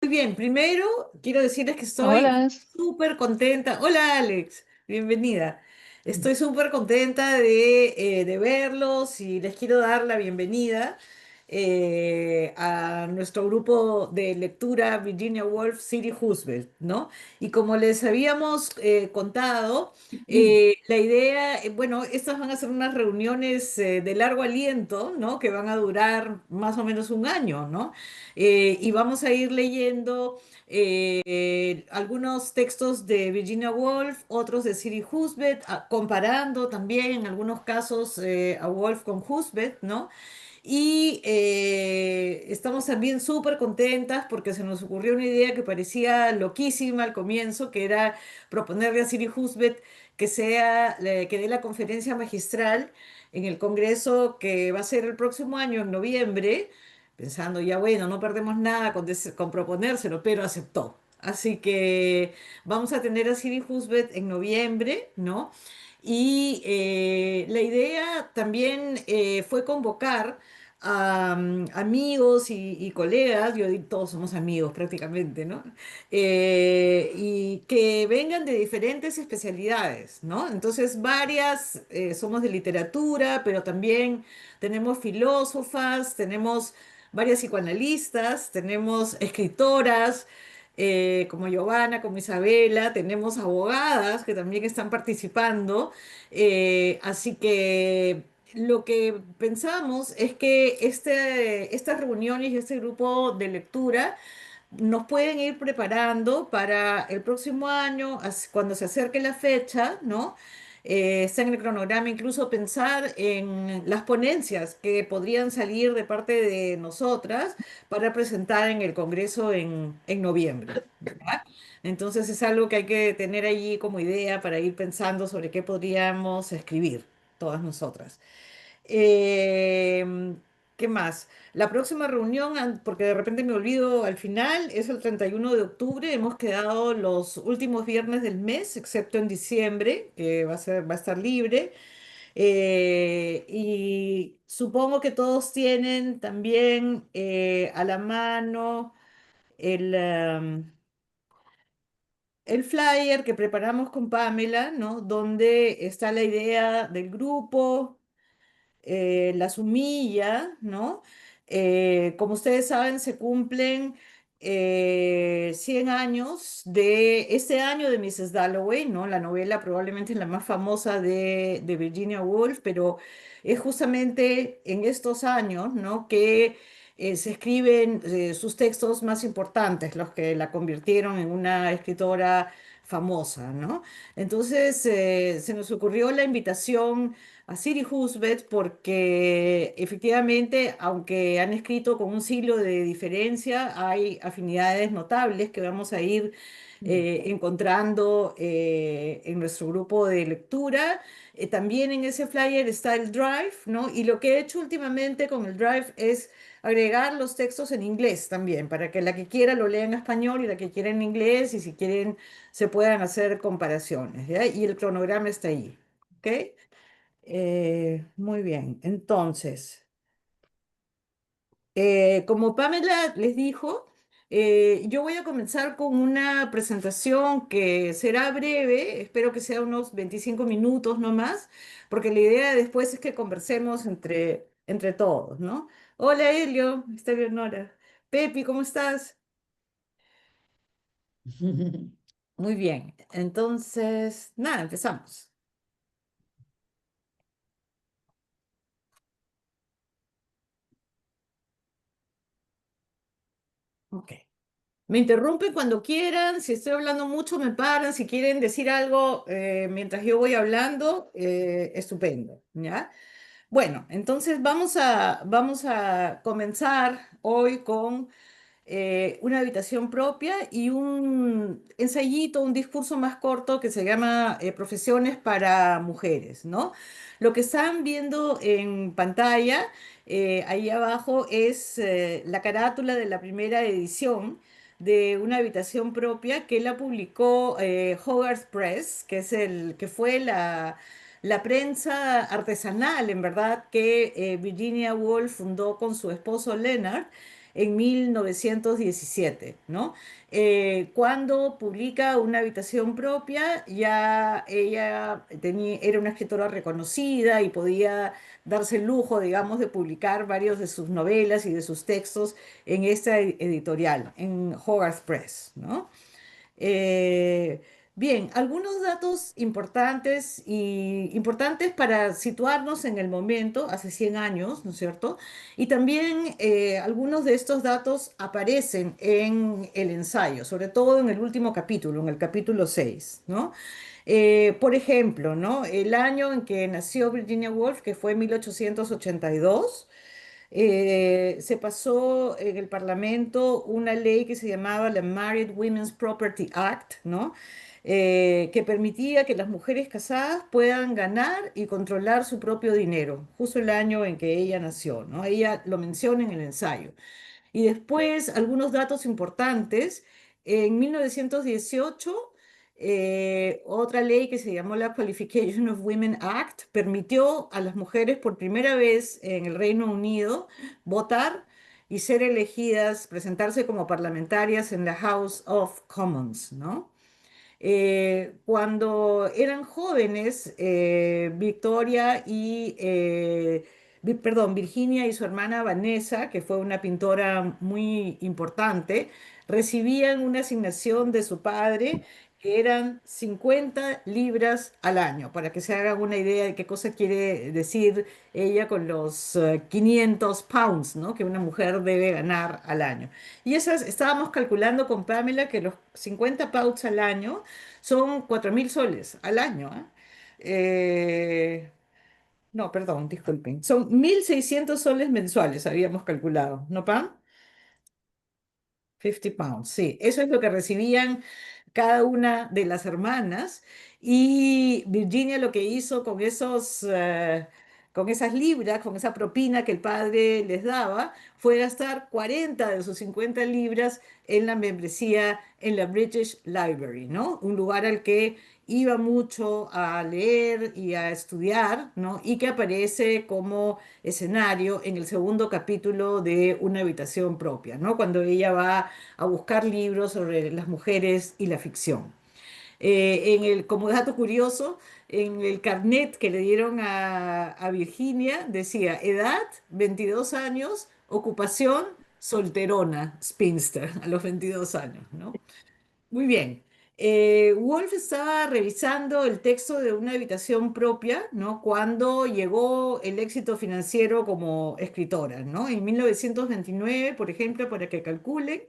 Muy bien, primero quiero decirles que estoy Hola. súper contenta. Hola Alex, bienvenida. Estoy súper contenta de verlos y les quiero dar la bienvenida a nuestro grupo de lectura Virginia Woolf City Husband, ¿no? Y como les habíamos contado, la idea, bueno, estas van a ser unas reuniones de largo aliento, ¿no? Que van a durar más o menos un año, ¿no? Y vamos a ir leyendo algunos textos de Virginia Woolf, otros de Siri Husband, comparando también en algunos casos a Woolf con Husband, ¿no? Y estamos también súper contentas porque se nos ocurrió una idea que parecía loquísima al comienzo, que era proponerle a Siri Husband que dé la conferencia magistral en el Congreso que va a ser el próximo año, en noviembre, pensando ya, bueno, no perdemos nada con proponérselo, pero aceptó. Así que vamos a tener a Siri Husband en noviembre, ¿no? Y la idea también fue convocar a amigos y colegas, todos somos amigos prácticamente, ¿no? Y que vengan de diferentes especialidades, ¿no? Entonces, varias somos de literatura, pero también tenemos filósofas, tenemos varias psicoanalistas, tenemos escritoras como Giovanna, como Isabela, tenemos abogadas que también están participando, así que lo que pensamos es que estas reuniones y este grupo de lectura nos pueden ir preparando para el próximo año, cuando se acerque la fecha, ¿no? Está en el cronograma incluso pensar en las ponencias que podrían salir de parte de nosotras para presentar en el Congreso en noviembre, ¿verdad? Entonces es algo que hay que tener allí como idea para ir pensando sobre qué podríamos escribir todas nosotras. Eh, ¿Qué más? La próxima reunión, porque de repente me olvido al final, es el 31 de octubre. Hemos quedado los últimos viernes del mes, excepto en diciembre, que va a estar libre. Y supongo que todos tienen también a la mano el flyer que preparamos con Pamela, ¿no? Donde está la idea del grupo, las humilla, ¿no? Como ustedes saben, se cumplen 100 años de este año de Mrs. Dalloway, ¿no? La novela probablemente es la más famosa de Virginia Woolf, pero es justamente en estos años, ¿no? que se escriben sus textos más importantes, los que la convirtieron en una escritora famosa, ¿no? Entonces, se nos ocurrió la invitación a Siri Husband porque efectivamente, aunque han escrito con un siglo de diferencia, hay afinidades notables que vamos a ir encontrando en nuestro grupo de lectura. También en ese flyer está el Drive, ¿no? Y lo que he hecho últimamente con el Drive es agregar los textos en inglés también, para que la que quiera lo lea en español y la que quiera en inglés, y si quieren se puedan hacer comparaciones, ¿ya? Y el cronograma está ahí, ¿ok? Muy bien, entonces, como Pamela les dijo, yo voy a comenzar con una presentación que será breve, espero que sea unos 25 minutos no más, porque la idea después es que conversemos entre todos, ¿no? Hola Elio, está Leonora. Pepi, ¿cómo estás? Muy bien, entonces, nada, empezamos. Ok. Me interrumpen cuando quieran, si estoy hablando mucho me paran, si quieren decir algo mientras yo voy hablando, estupendo, ¿ya? Bueno, entonces vamos a comenzar hoy con una habitación propia y un ensayito, un discurso más corto que se llama Profesiones para Mujeres, ¿no? Lo que están viendo en pantalla, ahí abajo, es la carátula de la primera edición de una habitación propia que la publicó Hogarth Press, que fue la prensa artesanal, en verdad, que Virginia Woolf fundó con su esposo Leonard en 1917, ¿no? Cuando publica Una habitación propia, ya ella era una escritora reconocida y podía darse el lujo, digamos, de publicar varios de sus novelas y de sus textos en esta editorial, en Hogarth Press, ¿no? Eh, Bien, algunos datos importantes para situarnos en el momento, hace 100 años, ¿no es cierto? Y también algunos de estos datos aparecen en el ensayo, sobre todo en el último capítulo, en el capítulo 6, ¿no? Por ejemplo, ¿no? El año en que nació Virginia Woolf, que fue 1882, se pasó en el Parlamento una ley que se llamaba la Married Women's Property Act, ¿no? Que permitía que las mujeres casadas puedan ganar y controlar su propio dinero, justo el año en que ella nació, ¿no? Ella lo menciona en el ensayo. Y después, algunos datos importantes. En 1918, otra ley que se llamó la Qualification of Women Act permitió a las mujeres por primera vez en el Reino Unido votar y ser elegidas, presentarse como parlamentarias en la House of Commons, ¿no? Cuando eran jóvenes, Virginia y su hermana Vanessa, que fue una pintora muy importante, recibían una asignación de su padre que eran 50 libras al año, para que se hagan una idea de qué cosa quiere decir ella con los 500 pounds, ¿no? Que una mujer debe ganar al año. Y esas estábamos calculando con Pamela que los 50 pounds al año son 4.000 soles al año, ¿ah? No, perdón, disculpen. Son 1.600 soles mensuales, habíamos calculado, ¿no, Pam? 50 pounds, sí. Eso es lo que recibían cada una de las hermanas. Y Virginia lo que hizo con esas libras, con esa propina que el padre les daba, fue gastar 40 de sus 50 libras en la membresía en la British Library, ¿no? Un lugar al que iba mucho a leer y a estudiar, ¿no? Y que aparece como escenario en el segundo capítulo de Una habitación propia, ¿no? Cuando ella va a buscar libros sobre las mujeres y la ficción. Como dato curioso, en el carnet que le dieron a Virginia decía edad 22 años, ocupación solterona, spinster, a los 22 años, ¿no? Muy bien. Wolf estaba revisando el texto de Una habitación propia, ¿no? Cuando llegó el éxito financiero como escritora, ¿no? En 1929, por ejemplo, para que calculen,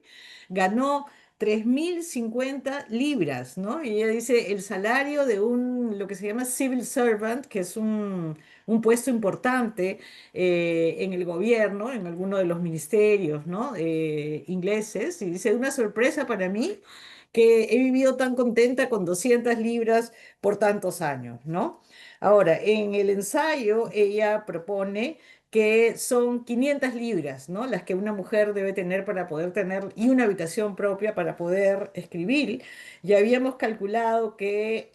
ganó 3.050 libras, ¿no? Y ella dice el salario de lo que se llama civil servant, que es un puesto importante en el gobierno, en alguno de los ministerios, ¿no? Ingleses. Y dice, una sorpresa para mí que he vivido tan contenta con 200 libras por tantos años, ¿no? Ahora, en el ensayo ella propone que son 500 libras, ¿no? Las que una mujer debe tener para poder tener, y una habitación propia para poder escribir. Ya habíamos calculado que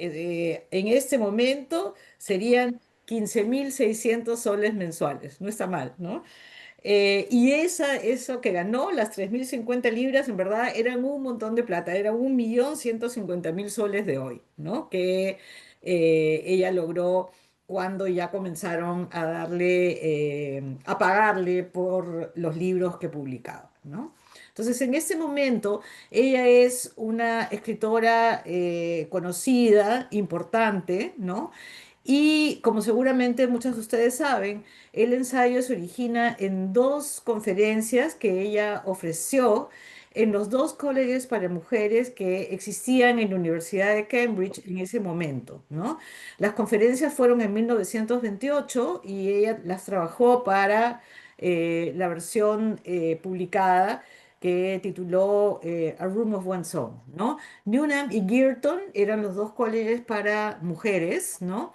en este momento serían 15.600 soles mensuales. No está mal, ¿no? Y eso que ganó, las 3.050 libras, en verdad eran un montón de plata, era 1.150.000 soles de hoy, ¿no? Que ella logró cuando ya comenzaron a a pagarle por los libros que publicaba, ¿no? Entonces, en ese momento, ella es una escritora conocida, importante, ¿no? Y como seguramente muchos de ustedes saben, el ensayo se origina en dos conferencias que ella ofreció en los dos colegios para mujeres que existían en la Universidad de Cambridge en ese momento, ¿no? Las conferencias fueron en 1928 y ella las trabajó para la versión publicada que tituló A Room of One's Own, ¿no? Newnham y Girton eran los dos colegios para mujeres, ¿no?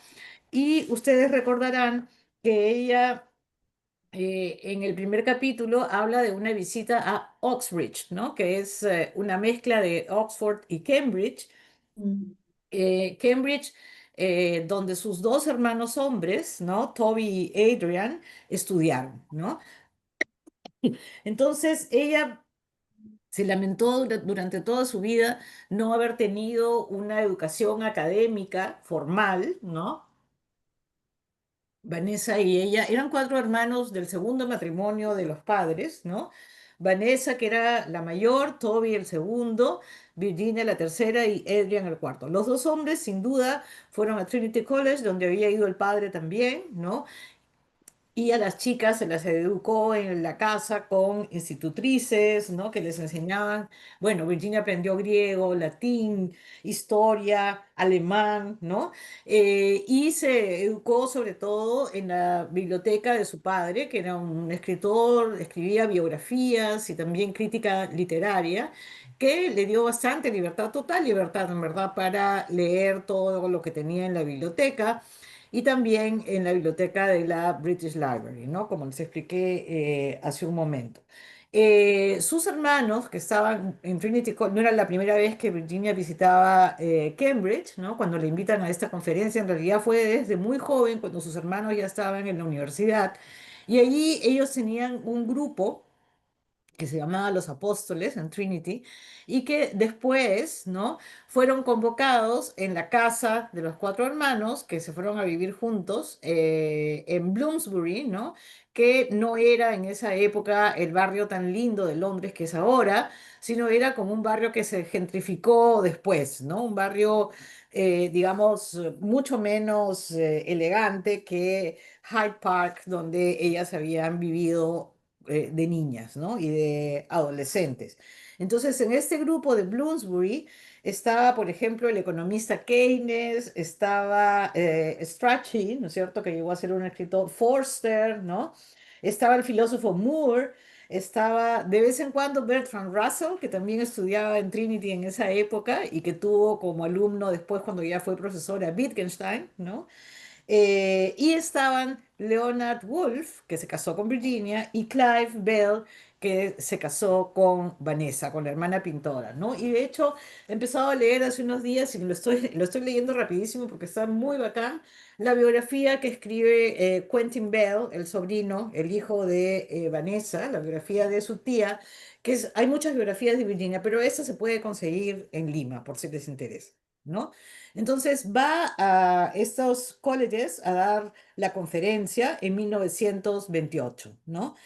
Y ustedes recordarán que ella en el primer capítulo habla de una visita a Oxbridge, ¿no? Que es una mezcla de Oxford y Cambridge. Cambridge, donde sus dos hermanos hombres, ¿no? Toby y Adrian, estudiaron, ¿no? Entonces ella se lamentó durante toda su vida no haber tenido una educación académica formal, ¿no? Vanessa y ella eran cuatro hermanos del segundo matrimonio de los padres, ¿no? Vanessa, que era la mayor, Toby el segundo, Virginia la tercera y Adrian el cuarto. Los dos hombres, sin duda, fueron a Trinity College, donde había ido el padre también, ¿no? Y a las chicas se las educó en la casa con institutrices, ¿no? Que les enseñaban, bueno, Virginia aprendió griego, latín, historia, alemán, ¿no? Y se educó sobre todo en la biblioteca de su padre, que era un escritor, escribía biografías y también crítica literaria, que le dio bastante libertad, total libertad, en verdad, para leer todo lo que tenía en la biblioteca y también en la biblioteca de la British Library, ¿no? Como les expliqué hace un momento. Sus hermanos que estaban en Trinity College, no era la primera vez que Virginia visitaba Cambridge, ¿no? Cuando le invitan a esta conferencia, en realidad fue desde muy joven, cuando sus hermanos ya estaban en la universidad, y allí ellos tenían un grupo que se llamaba Los Apóstoles en Trinity, y que después, ¿no? Fueron convocados en la casa de los cuatro hermanos que se fueron a vivir juntos en Bloomsbury, ¿no? Que no era en esa época el barrio tan lindo de Londres que es ahora, sino era como un barrio que se gentrificó después, ¿no? Un barrio, digamos, mucho menos elegante que Hyde Park, donde ellas habían vivido de niñas, ¿no? Y de adolescentes. Entonces, en este grupo de Bloomsbury estaba, por ejemplo, el economista Keynes, estaba Strachey, ¿no es cierto?, que llegó a ser un escritor, Forster, ¿no? Estaba el filósofo Moore, estaba de vez en cuando Bertrand Russell, que también estudiaba en Trinity en esa época y que tuvo como alumno después cuando ya fue profesor a Wittgenstein, ¿no? Y estaban Leonard Woolf, que se casó con Virginia, y Clive Bell, que se casó con Vanessa, con la hermana pintora, ¿no? Y de hecho he empezado a leer hace unos días y lo estoy leyendo rapidísimo porque está muy bacán, la biografía que escribe Quentin Bell, el sobrino, el hijo de Vanessa, la biografía de su tía, hay muchas biografías de Virginia, pero esa se puede conseguir en Lima, por si les interesa, ¿no? Entonces va a estos colleges a dar la conferencia en 1928, ¿no?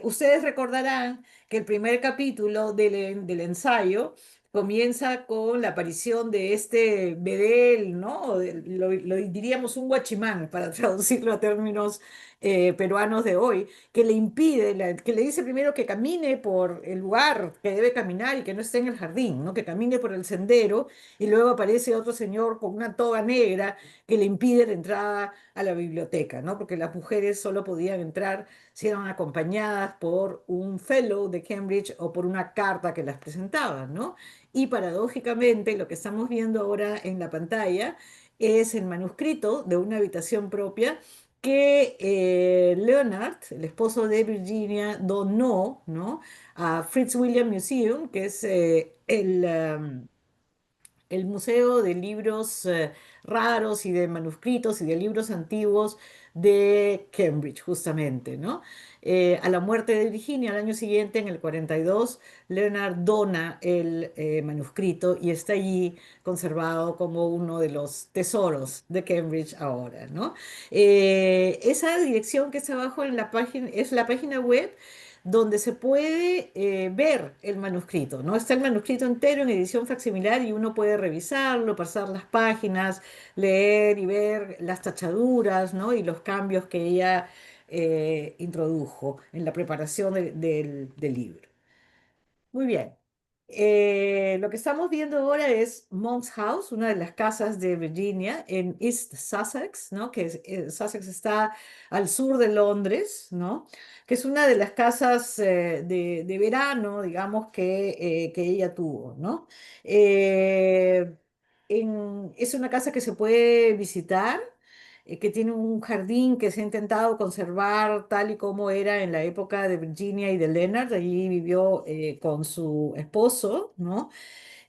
Ustedes recordarán que el primer capítulo del ensayo comienza con la aparición de este bedel, ¿no? Lo diríamos un guachimán, para traducirlo a términos peruanos de hoy, que le impide, que le dice primero que camine por el lugar que debe caminar y que no esté en el jardín, ¿no? Que camine por el sendero, y luego aparece otro señor con una toga negra que le impide la entrada a la biblioteca, ¿no? Porque las mujeres solo podían entrar si eran acompañadas por un fellow de Cambridge o por una carta que las presentaba, ¿no? Y paradójicamente lo que estamos viendo ahora en la pantalla es el manuscrito de una habitación propia que Leonard, el esposo de Virginia, donó, ¿no? A Fritz William Museum, que es el Museo de Libros Raros y de Manuscritos y de Libros Antiguos de Cambridge, justamente, ¿no? A la muerte de Virginia, al año siguiente, en el 42, Leonard dona el manuscrito y está allí conservado como uno de los tesoros de Cambridge ahora, ¿no? Esa dirección que está abajo en la página es la página web donde se puede ver el manuscrito, ¿no? Está el manuscrito entero en edición facsimilar y uno puede revisarlo, pasar las páginas, leer y ver las tachaduras, ¿no? Y los cambios que ella introdujo en la preparación del libro. Muy bien. Lo que estamos viendo ahora es Monk's House, una de las casas de Virginia en East Sussex, ¿no? Sussex está al sur de Londres, ¿no? Que es una de las casas de verano, digamos, que ella tuvo, ¿no? Eh, es una casa que se puede visitar, que tiene un jardín que se ha intentado conservar tal y como era en la época de Virginia y de Leonard. Allí vivió con su esposo, ¿no?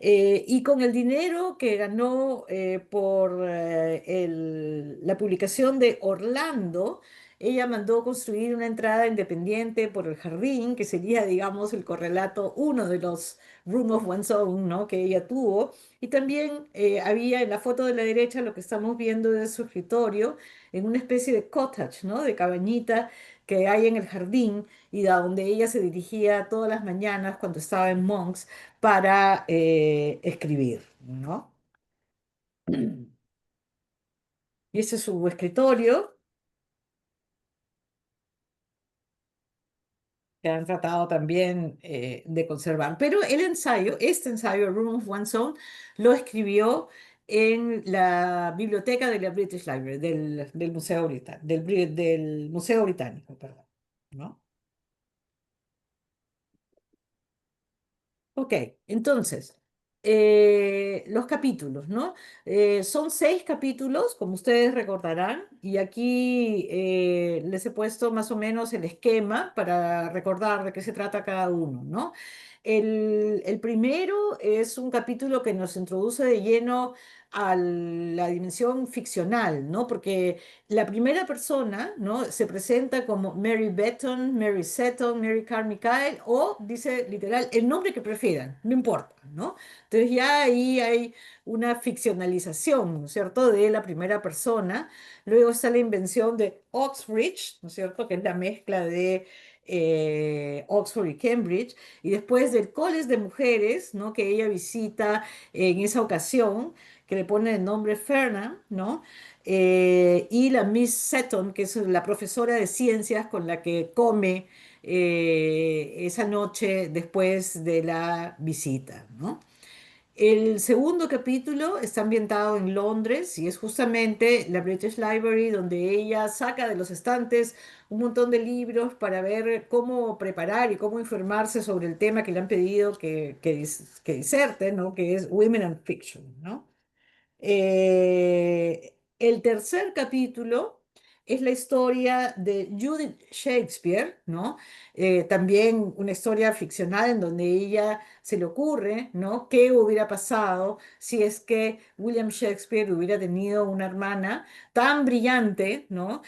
Y con el dinero que ganó por la publicación de Orlando, ella mandó construir una entrada independiente por el jardín, que sería, digamos, el correlato, uno de los Room of One's Own, ¿no? Que ella tuvo. Y también había en la foto de la derecha lo que estamos viendo de su escritorio, en una especie de cottage, ¿no? De cabañita que hay en el jardín y a donde ella se dirigía todas las mañanas cuando estaba en Monks para escribir, ¿no? Y ese es su escritorio que han tratado también de conservar. Pero el ensayo, este ensayo, Room of One's Own, lo escribió en la biblioteca de la British Library, del Museo Británico, del Museo Británico, perdón, ¿no? Ok, entonces, los capítulos, ¿no? Son 6 capítulos, como ustedes recordarán, y aquí les he puesto más o menos el esquema para recordar de qué se trata cada uno, ¿no? El primero es un capítulo que nos introduce de lleno a la dimensión ficcional, ¿no? Porque la primera persona, ¿no? Se presenta como Mary Betton, Mary Seton, Mary Carmichael o dice literal el nombre que prefieran, no importa, ¿no? Entonces ya ahí hay una ficcionalización, ¿no es cierto?, de la primera persona. Luego está la invención de Oxbridge, ¿no es cierto?, que es la mezcla de Oxford y Cambridge, y después del College de Mujeres, ¿no?, que ella visita en esa ocasión, que le pone el nombre Ferna, ¿no? Y la Miss Seton, que es la profesora de ciencias con la que come esa noche después de la visita, ¿no? El segundo capítulo está ambientado en Londres y es justamente la British Library donde ella saca de los estantes un montón de libros para ver cómo preparar y cómo informarse sobre el tema que le han pedido que diserte, ¿no? Que es Women and Fiction, ¿no? El tercer capítulo es la historia de Judith Shakespeare, ¿no? También una historia ficcional en donde ella se le ocurre, ¿no? ¿Qué hubiera pasado si es que William Shakespeare hubiera tenido una hermana tan brillante, ¿no?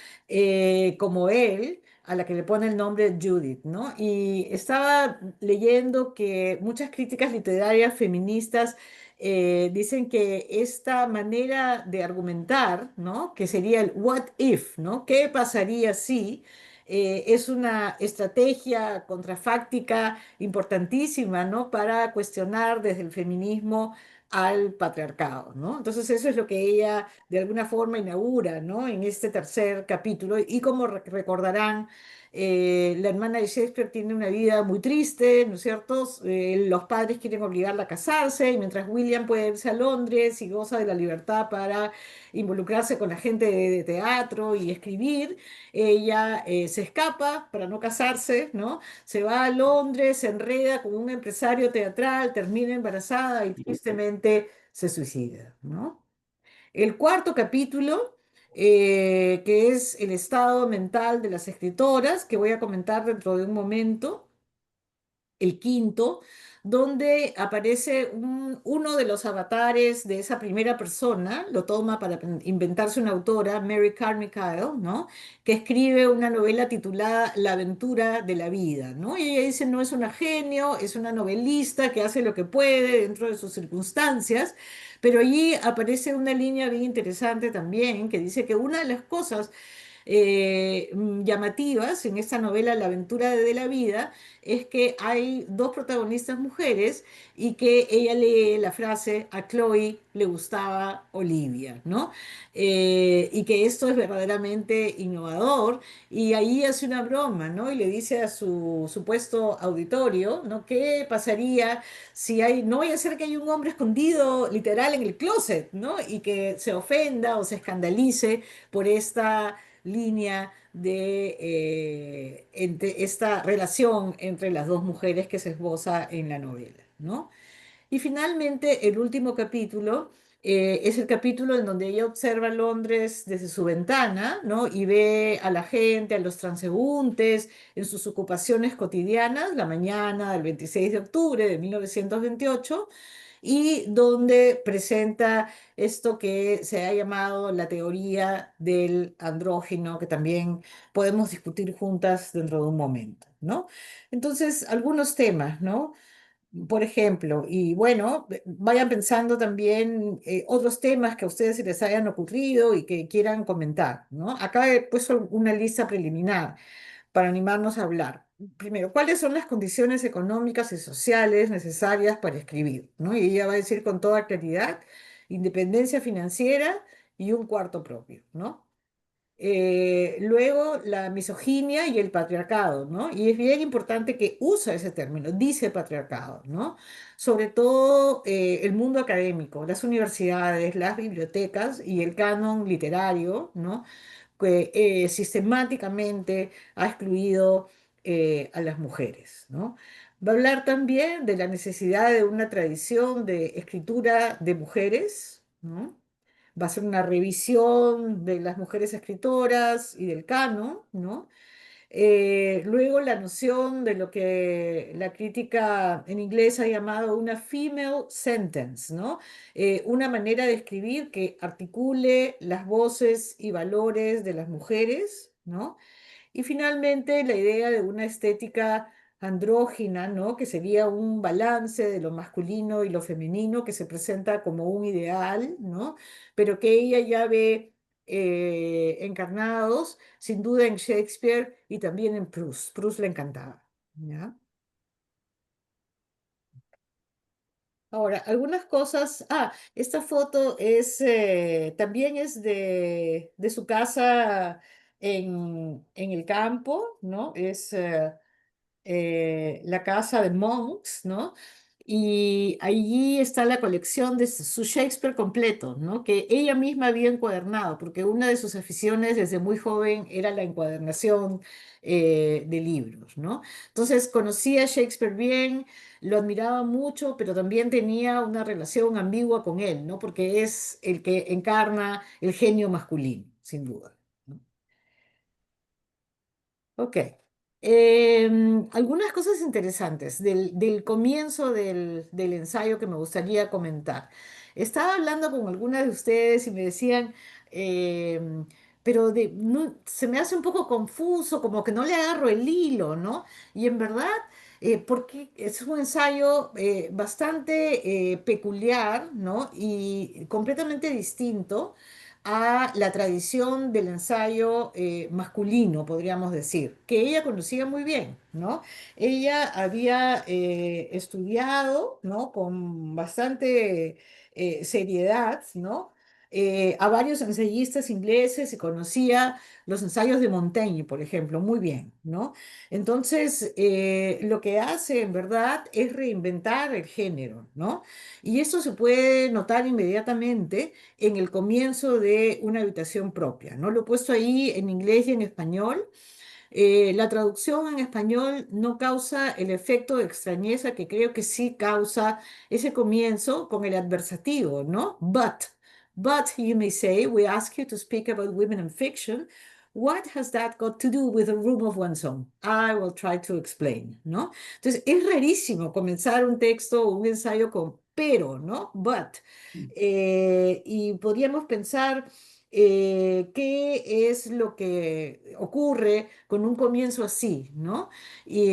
Como él, a la que le pone el nombre Judith, ¿no? Y estaba leyendo que muchas críticas literarias feministas dicen que esta manera de argumentar, ¿no? Que sería el what if, ¿no? ¿Qué pasaría si? Es una estrategia contrafáctica importantísima, ¿no? Para cuestionar desde el feminismo al patriarcado, ¿no? Entonces eso es lo que ella de alguna forma inaugura, ¿no? En este tercer capítulo. Y como recordarán, la hermana de Shakespeare tiene una vida muy triste, ¿no es cierto? Los padres quieren obligarla a casarse y mientras William puede irse a Londres y goza de la libertad para involucrarse con la gente de teatro y escribir, ella se escapa para no casarse, ¿no? Se va a Londres, se enreda con un empresario teatral, termina embarazada y tristemente se suicida, ¿no? El cuarto capítulo, que es el estado mental de las escritoras, que voy a comentar dentro de un momento. El quinto, donde aparece uno de los avatares de esa primera persona, lo toma para inventarse una autora, Mary Carmichael, ¿no? Que escribe una novela titulada La aventura de la vida, ¿no? Y ella dice, no es una genio, es una novelista que hace lo que puede dentro de sus circunstancias, pero allí aparece una línea bien interesante también, que dice que una de las cosas llamativas en esta novela La aventura de la vida es que hay dos protagonistas mujeres y que ella lee la frase a Chloe le gustaba Olivia, ¿no? Y que esto es verdaderamente innovador y ahí hace una broma, ¿no? Y le dice a su supuesto auditorio, ¿no? ¿Qué pasaría si hay, no vaya a ser que hay un hombre escondido literal en el closet, ¿no? Y que se ofenda o se escandalice por esta línea de esta relación entre las dos mujeres que se esboza en la novela, ¿no? Y finalmente, el último capítulo es el capítulo en donde ella observa Londres desde su ventana, ¿no? Y ve a la gente, a los transeúntes, en sus ocupaciones cotidianas, la mañana del 26 de octubre de 1928. y donde presenta esto que se ha llamado la teoría del andrógeno, que también podemos discutir juntas dentro de un momento, ¿no? Entonces, algunos temas, ¿no? Por ejemplo, y bueno, vayan pensando también otros temas que a ustedes se les hayan ocurrido y que quieran comentar, ¿no? Acá he puesto una lista preliminar para animarnos a hablar. Primero, ¿cuáles son las condiciones económicas y sociales necesarias para escribir? ¿No? Y ella va a decir con toda claridad, independencia financiera y un cuarto propio, ¿no? Luego, la misoginia y el patriarcado, ¿no? Y es bien importante que usa ese término, dice patriarcado, ¿no? Sobre todo el mundo académico, las universidades, las bibliotecas y el canon literario, ¿no? Que sistemáticamente ha excluido a las mujeres, ¿no? Va a hablar también de la necesidad de una tradición de escritura de mujeres, ¿no? Va a ser una revisión de las mujeres escritoras y del canon, ¿no? Luego la noción de lo que la crítica en inglés ha llamado una female sentence, ¿no? Una manera de escribir que articule las voces y valores de las mujeres, ¿no? Y finalmente, la idea de una estética andrógina, ¿no? Que sería un balance de lo masculino y lo femenino que se presenta como un ideal, ¿no? Pero que ella ya ve encarnados, sin duda en Shakespeare y también en Proust. Proust le encantaba, ¿ya? Ahora, algunas cosas. Ah, esta foto es también es de su casa en el campo, ¿no? Es la casa de Monks, ¿no? Y allí está la colección de su Shakespeare completo, ¿no? Que ella misma había encuadernado, porque una de sus aficiones desde muy joven era la encuadernación de libros, ¿no? Entonces conocía a Shakespeare bien, lo admiraba mucho, pero también tenía una relación ambigua con él, ¿no? Porque es el que encarna el genio masculino, sin duda, ¿no? Ok. Algunas cosas interesantes del comienzo del ensayo que me gustaría comentar. Estaba hablando con algunas de ustedes y me decían, em, pero se me hace un poco confuso, como que no le agarro el hilo, ¿no? Y en verdad, porque es un ensayo bastante peculiar, ¿no? Y completamente distinto a la tradición del ensayo masculino, podríamos decir, que ella conocía muy bien, ¿no? Ella había estudiado, ¿no? Con bastante seriedad, ¿no? A varios ensayistas ingleses y conocía los ensayos de Montaigne, por ejemplo, muy bien, ¿no? Entonces, lo que hace en verdad es reinventar el género, ¿no? Y eso se puede notar inmediatamente en el comienzo de una habitación propia, ¿no? Lo he puesto ahí en inglés y en español. La traducción en español no causa el efecto de extrañeza que creo que sí causa ese comienzo con el adversativo, ¿no? But you may say, we ask you to speak about women in fiction. What has that got to do with a room of one's own? I will try to explain, ¿no? Entonces, es rarísimo comenzar un texto o un ensayo con pero, ¿no? But. Y podríamos pensar qué es lo que ocurre con un comienzo así, ¿no? Y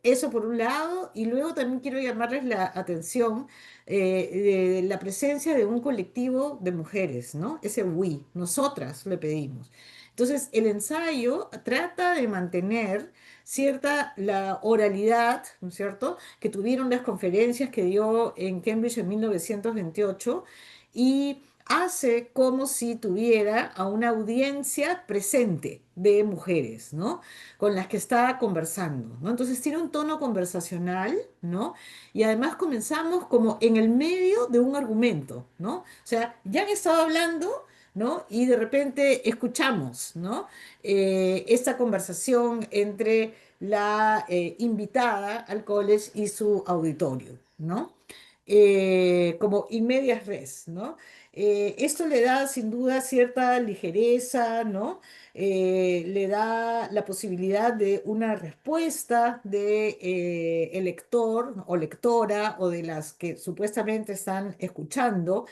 eso por un lado, y luego también quiero llamarles la atención de la presencia de un colectivo de mujeres, ¿no? Ese we, nosotras le pedimos. Entonces, el ensayo trata de mantener cierta la oralidad, ¿no es cierto?, que tuvieron las conferencias que dio en Cambridge en 1928 y hace como si tuviera a una audiencia presente de mujeres, ¿no? Con las que está conversando, ¿no? Entonces tiene un tono conversacional, ¿no? Y además comenzamos como en el medio de un argumento, ¿no? O sea, ya han estado hablando, ¿no? Y de repente escuchamos, ¿no? Esta conversación entre la invitada al college y su auditorio, ¿no? como in medias res, ¿no? Esto le da sin duda cierta ligereza, ¿no? Le da la posibilidad de una respuesta de el lector o lectora o de las que supuestamente están escuchando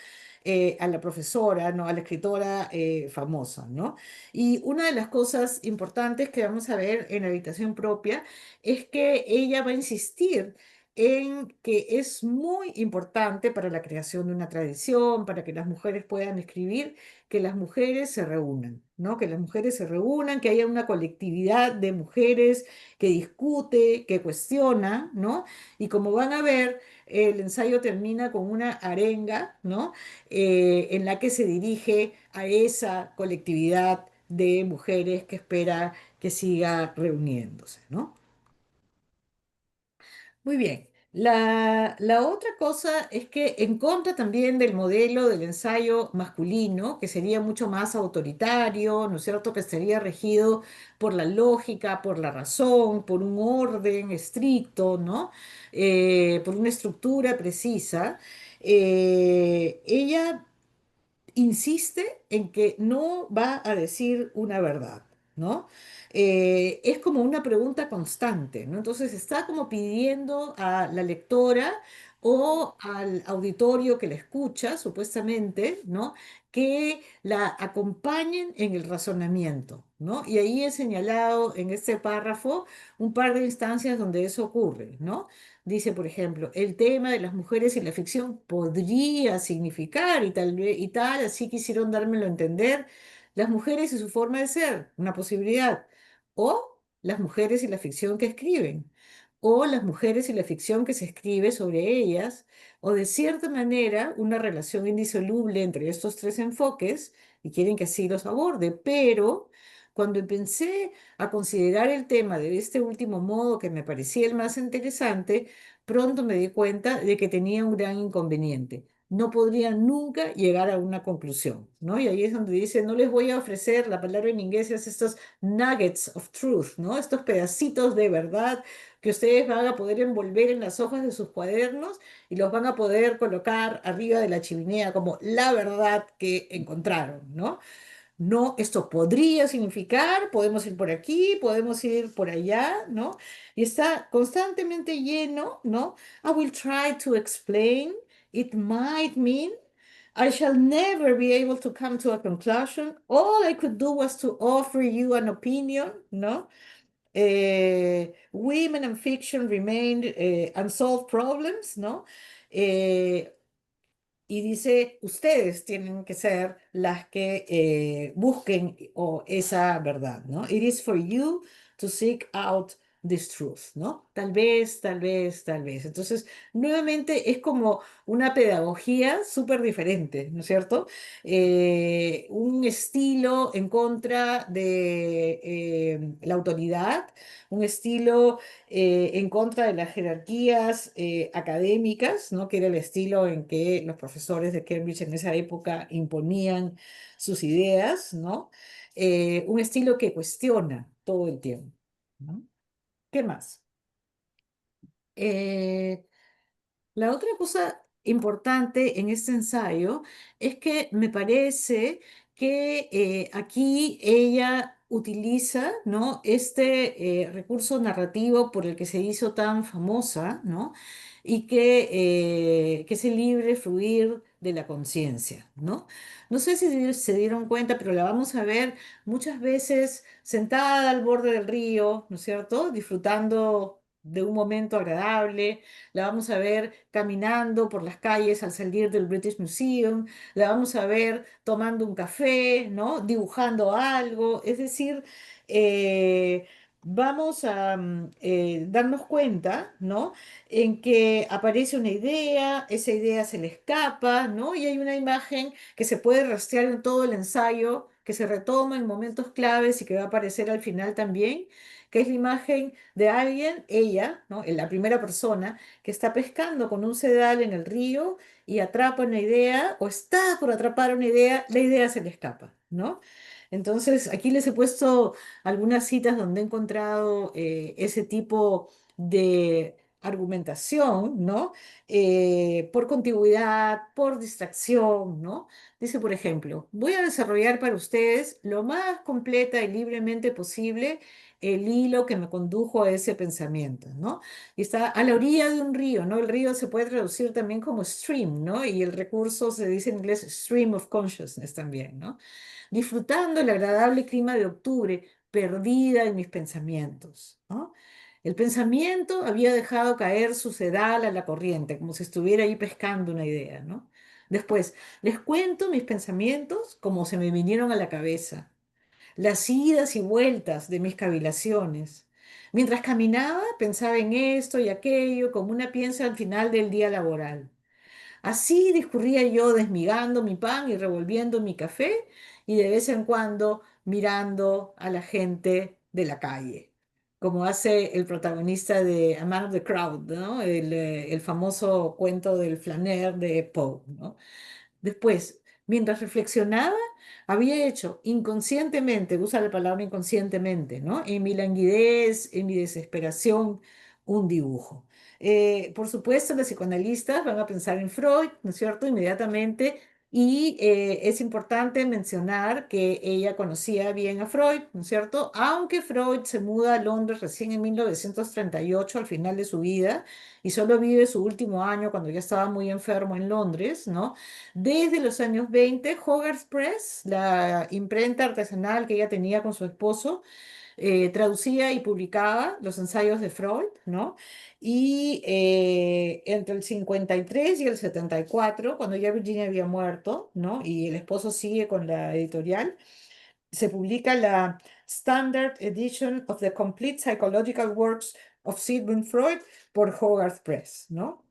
a la profesora, ¿no? A la escritora famosa, ¿no? Y una de las cosas importantes que vamos a ver en la habitación propia es que ella va a insistir en que es muy importante para la creación de una tradición, para que las mujeres puedan escribir, que las mujeres se reúnan, ¿no? Que las mujeres se reúnan, que haya una colectividad de mujeres que discute, que cuestiona, ¿no? Y como van a ver, el ensayo termina con una arenga, ¿no? En la que se dirige a esa colectividad de mujeres que espera que siga reuniéndose, ¿no? Muy bien. La otra cosa es que en contra también del modelo del ensayo masculino, que sería mucho más autoritario, ¿no es cierto? Que estaría regido por la lógica, por la razón, por un orden estricto, ¿no? Por una estructura precisa. Ella insiste en que no va a decir una verdad, ¿no? Es como una pregunta constante, ¿no? Entonces está como pidiendo a la lectora o al auditorio que la escucha, supuestamente, ¿no? Que la acompañen en el razonamiento, ¿no? Y ahí he señalado en este párrafo un par de instancias donde eso ocurre, ¿no? Dice, por ejemplo, el tema de las mujeres y la ficción podría significar, y tal vez, y tal, así quisieron dármelo a entender, las mujeres y su forma de ser, una posibilidad. O las mujeres y la ficción que escriben. O las mujeres y la ficción que se escribe sobre ellas. O de cierta manera, una relación indisoluble entre estos tres enfoques, y quieren que así los aborde. Pero cuando empecé a considerar el tema de este último modo, que me parecía el más interesante, pronto me di cuenta de que tenía un gran inconveniente. No podría nunca llegar a una conclusión, ¿no? Y ahí es donde dice, no les voy a ofrecer, la palabra en inglés es estos nuggets of truth, ¿no? Estos pedacitos de verdad que ustedes van a poder envolver en las hojas de sus cuadernos y los van a poder colocar arriba de la chimenea como la verdad que encontraron, ¿no? No, esto podría significar, podemos ir por aquí, podemos ir por allá, ¿no? Y está constantemente lleno, ¿no? I will try to explain. It might mean I shall never be able to come to a conclusion. All I could do was to offer you an opinion, ¿no? Women and fiction remained unsolved problems, ¿no? Eh, y dice, ustedes tienen que ser las que busquen esa verdad, ¿no? It is for you to seek out this truth, ¿no? Tal vez, tal vez, tal vez. Entonces, nuevamente es como una pedagogía súper diferente, ¿no es cierto? Un estilo en contra de la autoridad, un estilo en contra de las jerarquías académicas, ¿no? Que era el estilo en que los profesores de Cambridge en esa época imponían sus ideas, ¿no? Un estilo que cuestiona todo el tiempo, ¿no? ¿Qué más? Eh, la otra cosa importante en este ensayo es que me parece que aquí ella utiliza, ¿no? este recurso narrativo por el que se hizo tan famosa, ¿no? Y que es el libre fluir de la conciencia, ¿no? No sé si se dieron cuenta, pero la vamos a ver muchas veces sentada al borde del río, ¿no es cierto? Disfrutando de un momento agradable, la vamos a ver caminando por las calles al salir del British Museum, la vamos a ver tomando un café, ¿no? Dibujando algo, es decir, vamos a darnos cuenta, ¿no? En que aparece una idea, esa idea se le escapa, ¿no? Y hay una imagen que se puede rastrear en todo el ensayo, que se retoma en momentos claves y que va a aparecer al final también, que es la imagen de alguien, ella, ¿no? En la primera persona, que está pescando con un sedal en el río y atrapa una idea o está por atrapar una idea, la idea se le escapa, ¿no? Entonces, aquí les he puesto algunas citas donde he encontrado ese tipo de argumentación, ¿no? Por contigüidad, por distracción, ¿no? Dice, por ejemplo, voy a desarrollar para ustedes lo más completa y libremente posible el hilo que me condujo a ese pensamiento, ¿no? Y está a la orilla de un río, ¿no? El río se puede traducir también como stream, ¿no? Y el recurso se dice en inglés stream of consciousness también, ¿no? Disfrutando el agradable clima de octubre, perdida en mis pensamientos, ¿no? El pensamiento había dejado caer su sedal a la corriente, como si estuviera ahí pescando una idea, ¿no? Después, les cuento mis pensamientos como se me vinieron a la cabeza, las idas y vueltas de mis cavilaciones. Mientras caminaba, pensaba en esto y aquello, como una piensa al final del día laboral. Así discurría yo desmigando mi pan y revolviendo mi café y de vez en cuando mirando a la gente de la calle, como hace el protagonista de A Man of the Crowd, ¿no? El famoso cuento del flaner de Poe, ¿no? Después, mientras reflexionaba, había hecho inconscientemente, usa la palabra inconscientemente, ¿no? En mi languidez, en mi desesperación, un dibujo. Por supuesto, los psicoanalistas van a pensar en Freud, ¿no es cierto? Inmediatamente. Y es importante mencionar que ella conocía bien a Freud, ¿no es cierto? Aunque Freud se muda a Londres recién en 1938, al final de su vida, y solo vive su último año cuando ya estaba muy enfermo en Londres, ¿no? Desde los años 20, Hogarth Press, la imprenta artesanal que ella tenía con su esposo, traducía y publicaba los ensayos de Freud, ¿no? Y entre el 53 y el 74, cuando ya Virginia había muerto, ¿no? Y el esposo sigue con la editorial, se publica la Standard Edition of the Complete Psychological Works of Sigmund Freud por Hogarth Press, ¿no?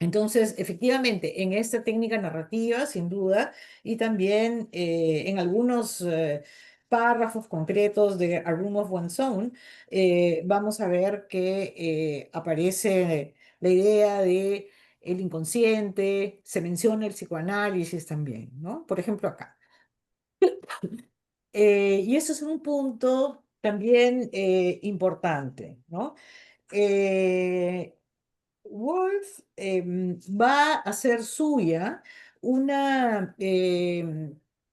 Entonces, efectivamente, en esta técnica narrativa, sin duda, y también en algunos párrafos concretos de A Room of One's Own, vamos a ver que aparece la idea de el inconsciente, se menciona el psicoanálisis también, ¿no? Por ejemplo, acá. Y eso es un punto también importante, ¿no? Eh, Wolf va a hacer suya una,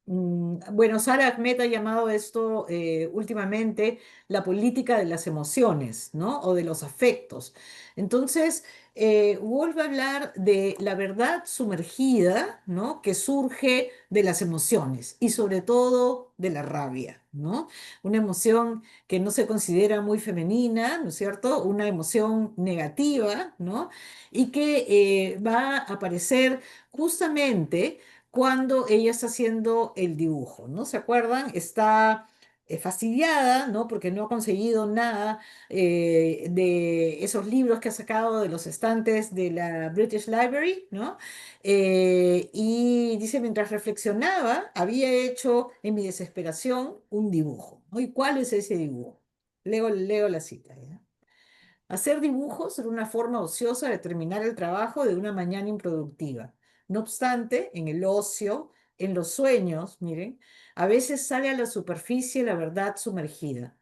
bueno, Sara Ahmed ha llamado esto últimamente la política de las emociones, ¿no? O de los afectos. Entonces, Wolf va a hablar de la verdad sumergida, ¿no? Que surge de las emociones y sobre todo de la rabia, ¿no? Una emoción que no se considera muy femenina, ¿no es cierto? Una emoción negativa, ¿no? Y que va a aparecer justamente cuando ella está haciendo el dibujo, ¿no? ¿Se acuerdan? Está fastidiada, ¿no? Porque no ha conseguido nada de esos libros que ha sacado de los estantes de la British Library, ¿no? Y dice, mientras reflexionaba, había hecho en mi desesperación un dibujo, ¿no? ¿Y cuál es ese dibujo? Leo la cita, ¿ya? Hacer dibujos era una forma ociosa de terminar el trabajo de una mañana improductiva. No obstante, en el ocio, en los sueños, miren, a veces sale a la superficie la verdad sumergida.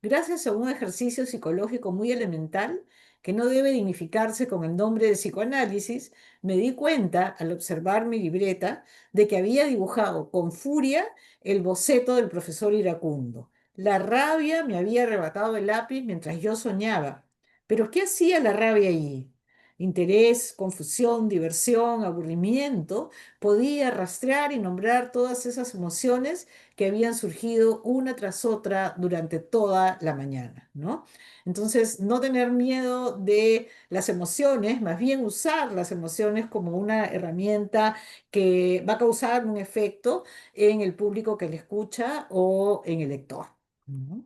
Gracias a un ejercicio psicológico muy elemental, que no debe dignificarse con el nombre de psicoanálisis, me di cuenta, al observar mi libreta, de que había dibujado con furia el boceto del profesor iracundo. La rabia me había arrebatado el lápiz mientras yo soñaba. Pero ¿qué hacía la rabia allí? Interés, confusión, diversión, aburrimiento. Podía rastrear y nombrar todas esas emociones que habían surgido una tras otra durante toda la mañana, ¿no? Entonces, no tener miedo de las emociones, más bien usar las emociones como una herramienta que va a causar un efecto en el público que le escucha o en el lector, ¿no?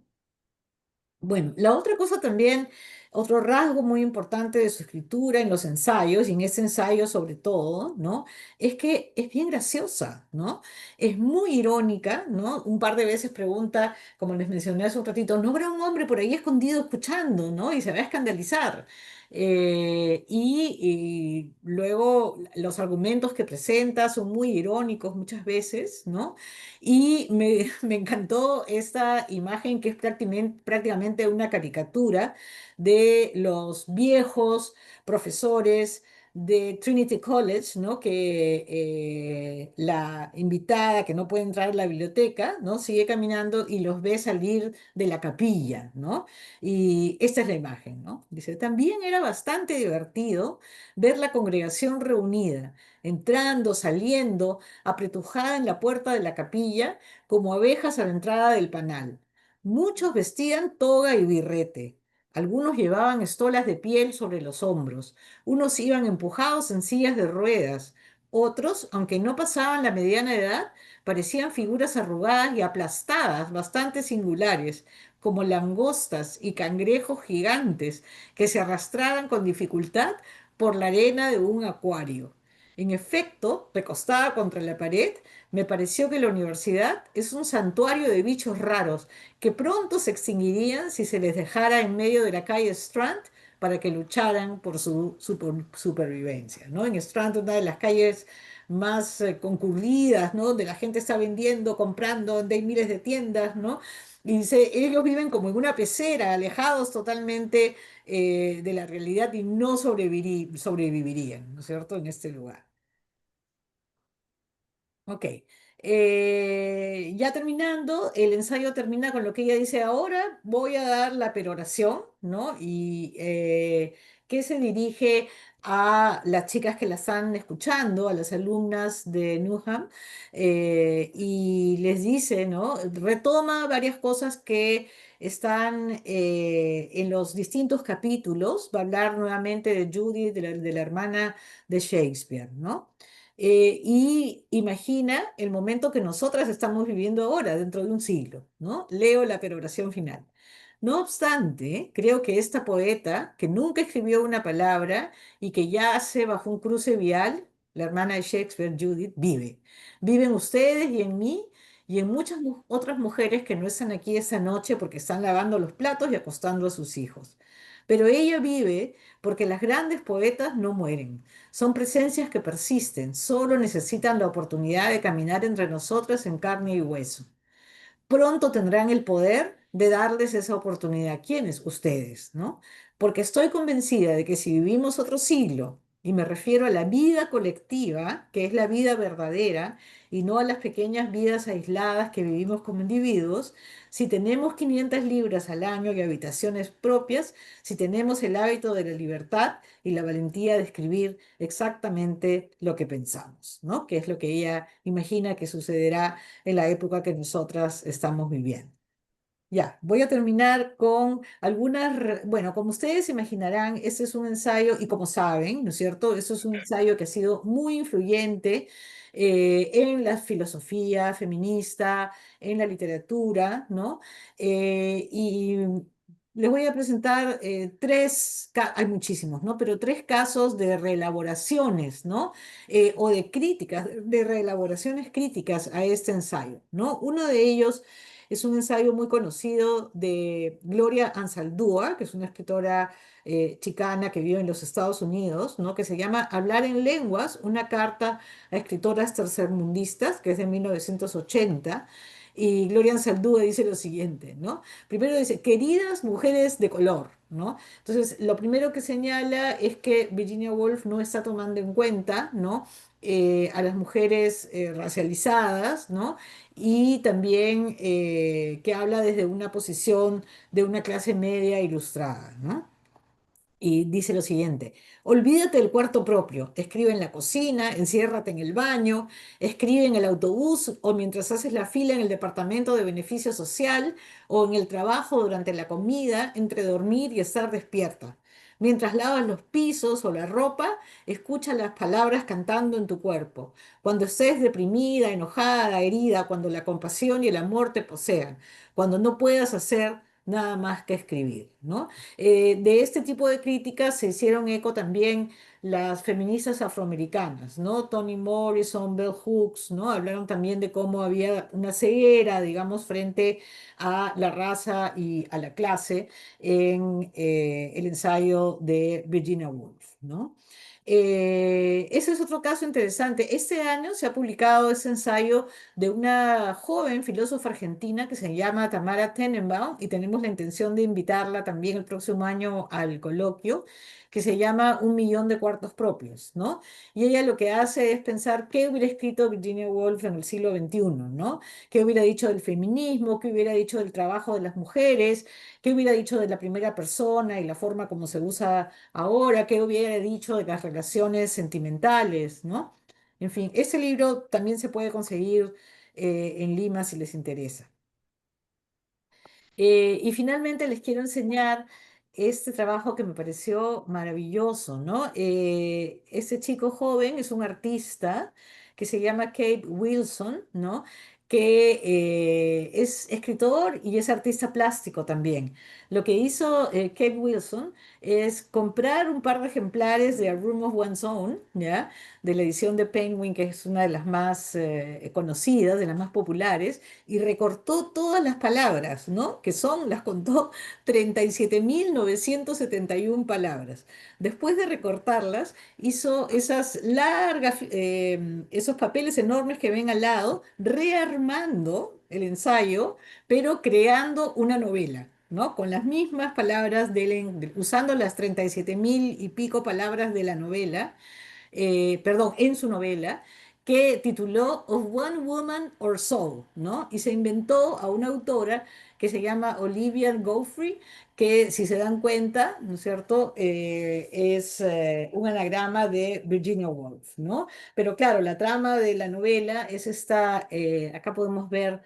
Bueno, la otra cosa también, otro rasgo muy importante de su escritura en los ensayos, y en ese ensayo sobre todo, ¿no? Es que es bien graciosa, ¿no? Es muy irónica, ¿no? Un par de veces pregunta, como les mencioné hace un ratito, ¿no habrá un hombre por ahí escondido escuchando, ¿no? Y se va a escandalizar. Y luego los argumentos que presenta son muy irónicos muchas veces, ¿no? Y me encantó esta imagen que es prácticamente una caricatura de los viejos profesores de Trinity College, ¿no? Que la invitada que no puede entrar a la biblioteca, ¿no? Sigue caminando y los ve salir de la capilla, ¿no? Y esta es la imagen, ¿no? Dice, también era bastante divertido ver la congregación reunida, entrando, saliendo, apretujada en la puerta de la capilla, como abejas a la entrada del panal. Muchos vestían toga y birrete. Algunos llevaban estolas de piel sobre los hombros. Unos iban empujados en sillas de ruedas. Otros, aunque no pasaban la mediana edad, parecían figuras arrugadas y aplastadas, bastante singulares, como langostas y cangrejos gigantes que se arrastraban con dificultad por la arena de un acuario. En efecto, recostada contra la pared, me pareció que la universidad es un santuario de bichos raros que pronto se extinguirían si se les dejara en medio de la calle Strand para que lucharan por su supervivencia, ¿no? En Strand, una de las calles más concurridas, ¿no? Donde la gente está vendiendo, comprando, donde hay miles de tiendas, ¿no? Y dice, ellos viven como en una pecera, alejados totalmente de la realidad y no sobrevivirían, ¿no es cierto?, en este lugar. Ok. Ya terminando, el ensayo termina con lo que ella dice ahora, voy a dar la peroración, ¿no? Y que se dirige a las chicas que la están escuchando, a las alumnas de Newham, y les dice, ¿no? Retoma varias cosas que están en los distintos capítulos, va a hablar nuevamente de Judy, de la hermana de Shakespeare, ¿no? Y imagina el momento que nosotras estamos viviendo ahora, dentro de un siglo, ¿no? Leo la peroración final. No obstante, creo que esta poeta, que nunca escribió una palabra y que yace bajo un cruce vial, la hermana de Shakespeare, Judith, vive. Viven ustedes y en mí y en muchas otras mujeres que no están aquí esa noche porque están lavando los platos y acostando a sus hijos. Pero ella vive porque las grandes poetas no mueren. Son presencias que persisten, solo necesitan la oportunidad de caminar entre nosotras en carne y hueso. Pronto tendrán el poder de darles esa oportunidad. ¿Quiénes? Ustedes, ¿no? Porque estoy convencida de que si vivimos otro siglo, y me refiero a la vida colectiva, que es la vida verdadera, y no a las pequeñas vidas aisladas que vivimos como individuos, si tenemos 500 libras al año y habitaciones propias, si tenemos el hábito de la libertad y la valentía de escribir exactamente lo que pensamos, ¿no? Que es lo que ella imagina que sucederá en la época que nosotras estamos viviendo. Ya, voy a terminar con algunas, bueno, como ustedes imaginarán, este es un ensayo, y como saben, ¿no es cierto? Eso es un ensayo que ha sido muy influyente en la filosofía feminista, en la literatura, ¿no? Y les voy a presentar tres, hay muchísimos, ¿no? Pero tres casos de reelaboraciones, ¿no? O de críticas, de reelaboraciones críticas a este ensayo, ¿no? Uno de ellos es un ensayo muy conocido de Gloria Anzaldúa, que es una escritora chicana que vive en los Estados Unidos, ¿no? Que se llama Hablar en lenguas, una carta a escritoras tercermundistas, que es de 1980. Y Gloria Anzaldúa dice lo siguiente, ¿no? Primero dice, queridas mujeres de color, ¿no? Entonces, lo primero que señala es que Virginia Woolf no está tomando en cuenta, ¿no? A las mujeres racializadas, ¿no? Y también que habla desde una posición de una clase media ilustrada, ¿no? Y dice lo siguiente, olvídate del cuarto propio, escribe en la cocina, enciérrate en el baño, escribe en el autobús o mientras haces la fila en el departamento de beneficio social o en el trabajo durante la comida, entre dormir y estar despierta. Mientras lavas los pisos o la ropa, escucha las palabras cantando en tu cuerpo. Cuando estés deprimida, enojada, herida, cuando la compasión y el amor te posean, cuando no puedas hacer nada más que escribir, ¿no? De este tipo de críticas se hicieron eco también las feministas afroamericanas, ¿no? Toni Morrison, Bell Hooks, ¿no? Hablaron también de cómo había una ceguera, digamos, frente a la raza y a la clase en el ensayo de Virginia Woolf, ¿no? Ese es otro caso interesante. Este año se ha publicado ese ensayo de una joven filósofa argentina que se llama Tamara Tenenbaum y tenemos la intención de invitarla también el próximo año al coloquio que se llama Un millón de cuartos propios, ¿no? Y ella lo que hace es pensar qué hubiera escrito Virginia Woolf en el siglo XXI, ¿no? ¿Qué hubiera dicho del feminismo? ¿Qué hubiera dicho del trabajo de las mujeres? ¿Qué hubiera dicho de la primera persona y la forma como se usa ahora? ¿Qué hubiera dicho de las relaciones sentimentales, ¿no? En fin, ese libro también se puede conseguir en Lima si les interesa. Y finalmente les quiero enseñar este trabajo que me pareció maravilloso, ¿no? Este chico joven es un artista que se llama Cape Wilson, ¿no? Que es escritor y es artista plástico también. Lo que hizo Cape Wilson es comprar un par de ejemplares de A Room of One's Own, ¿ya? De la edición de Penguin, que es una de las más conocidas, de las más populares y recortó todas las palabras, ¿no? Que son, las contó 37.971 palabras. Después de recortarlas, hizo esas largas, esos papeles enormes que ven al lado, rearmando el ensayo, pero creando una novela. ¿No? Con las mismas palabras, usando las 37.000 y pico palabras de la novela, perdón, en su novela, que tituló Of One Woman or Soul, ¿no? Y se inventó a una autora que se llama Olivia Godfrey, que si se dan cuenta, ¿no es cierto?, es un anagrama de Virginia Woolf, ¿no? Pero claro, la trama de la novela es esta, acá podemos ver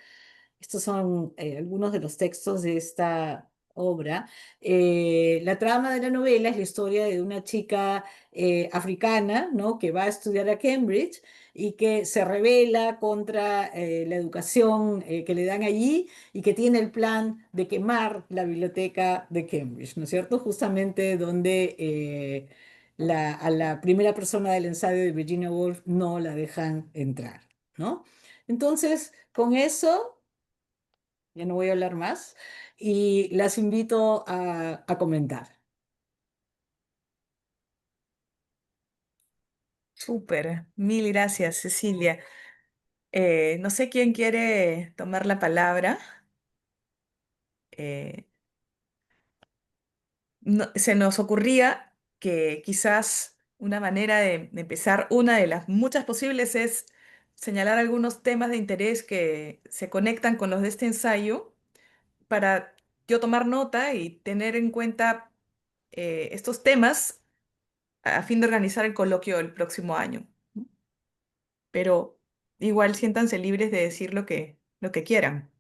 estos son algunos de los textos de esta obra. La trama de la novela es la historia de una chica africana, ¿no? Que va a estudiar a Cambridge y que se rebela contra la educación que le dan allí y que tiene el plan de quemar la biblioteca de Cambridge, ¿no es cierto? Justamente donde a la primera persona del ensayo de Virginia Woolf no la dejan entrar, ¿no? Entonces, con eso ya no voy a hablar más y las invito a comentar. Súper, mil gracias, Cecilia. No sé quién quiere tomar la palabra. Eh, Se nos ocurría que quizás una manera de empezar, una de las muchas posibles, es señalar algunos temas de interés que se conectan con los de este ensayo para yo tomar nota y tener en cuenta estos temas a fin de organizar el coloquio el próximo año. Pero igual siéntanse libres de decir lo que quieran.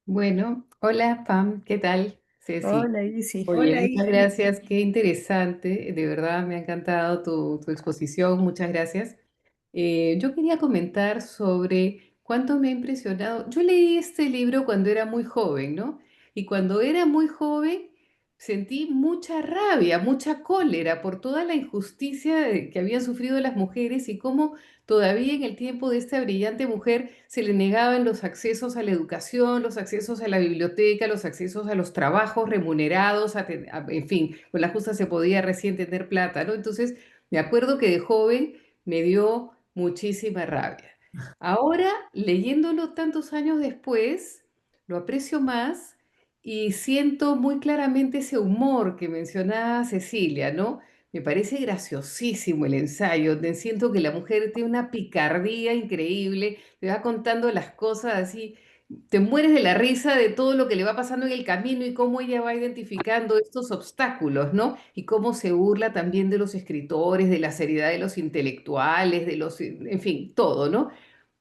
Bueno, hola Pam, ¿qué tal? Ceci. Hola, Isi. Oye, Hola, muchas Isi. gracias, qué interesante, de verdad me ha encantado tu exposición, muchas gracias. Yo quería comentar sobre cuánto me ha impresionado. Yo leí este libro cuando era muy joven, ¿no? Y cuando era muy joven sentí mucha rabia, mucha cólera por toda la injusticia que habían sufrido las mujeres y cómo todavía en el tiempo de esta brillante mujer se le negaban los accesos a la educación, los accesos a la biblioteca, los accesos a los trabajos remunerados, en fin, con la justa se podía recién tener plata, ¿no? Entonces, me acuerdo que de joven me dio muchísima rabia. Ahora, leyéndolo tantos años después, lo aprecio más y siento muy claramente ese humor que mencionaba Cecilia, ¿no? Me parece graciosísimo el ensayo, donde siento que la mujer tiene una picardía increíble, te va contando las cosas así, te mueres de la risa de todo lo que le va pasando en el camino y cómo ella va identificando estos obstáculos, ¿no? Y cómo se burla también de los escritores, de la seriedad de los intelectuales, de los, en fin, todo, ¿no?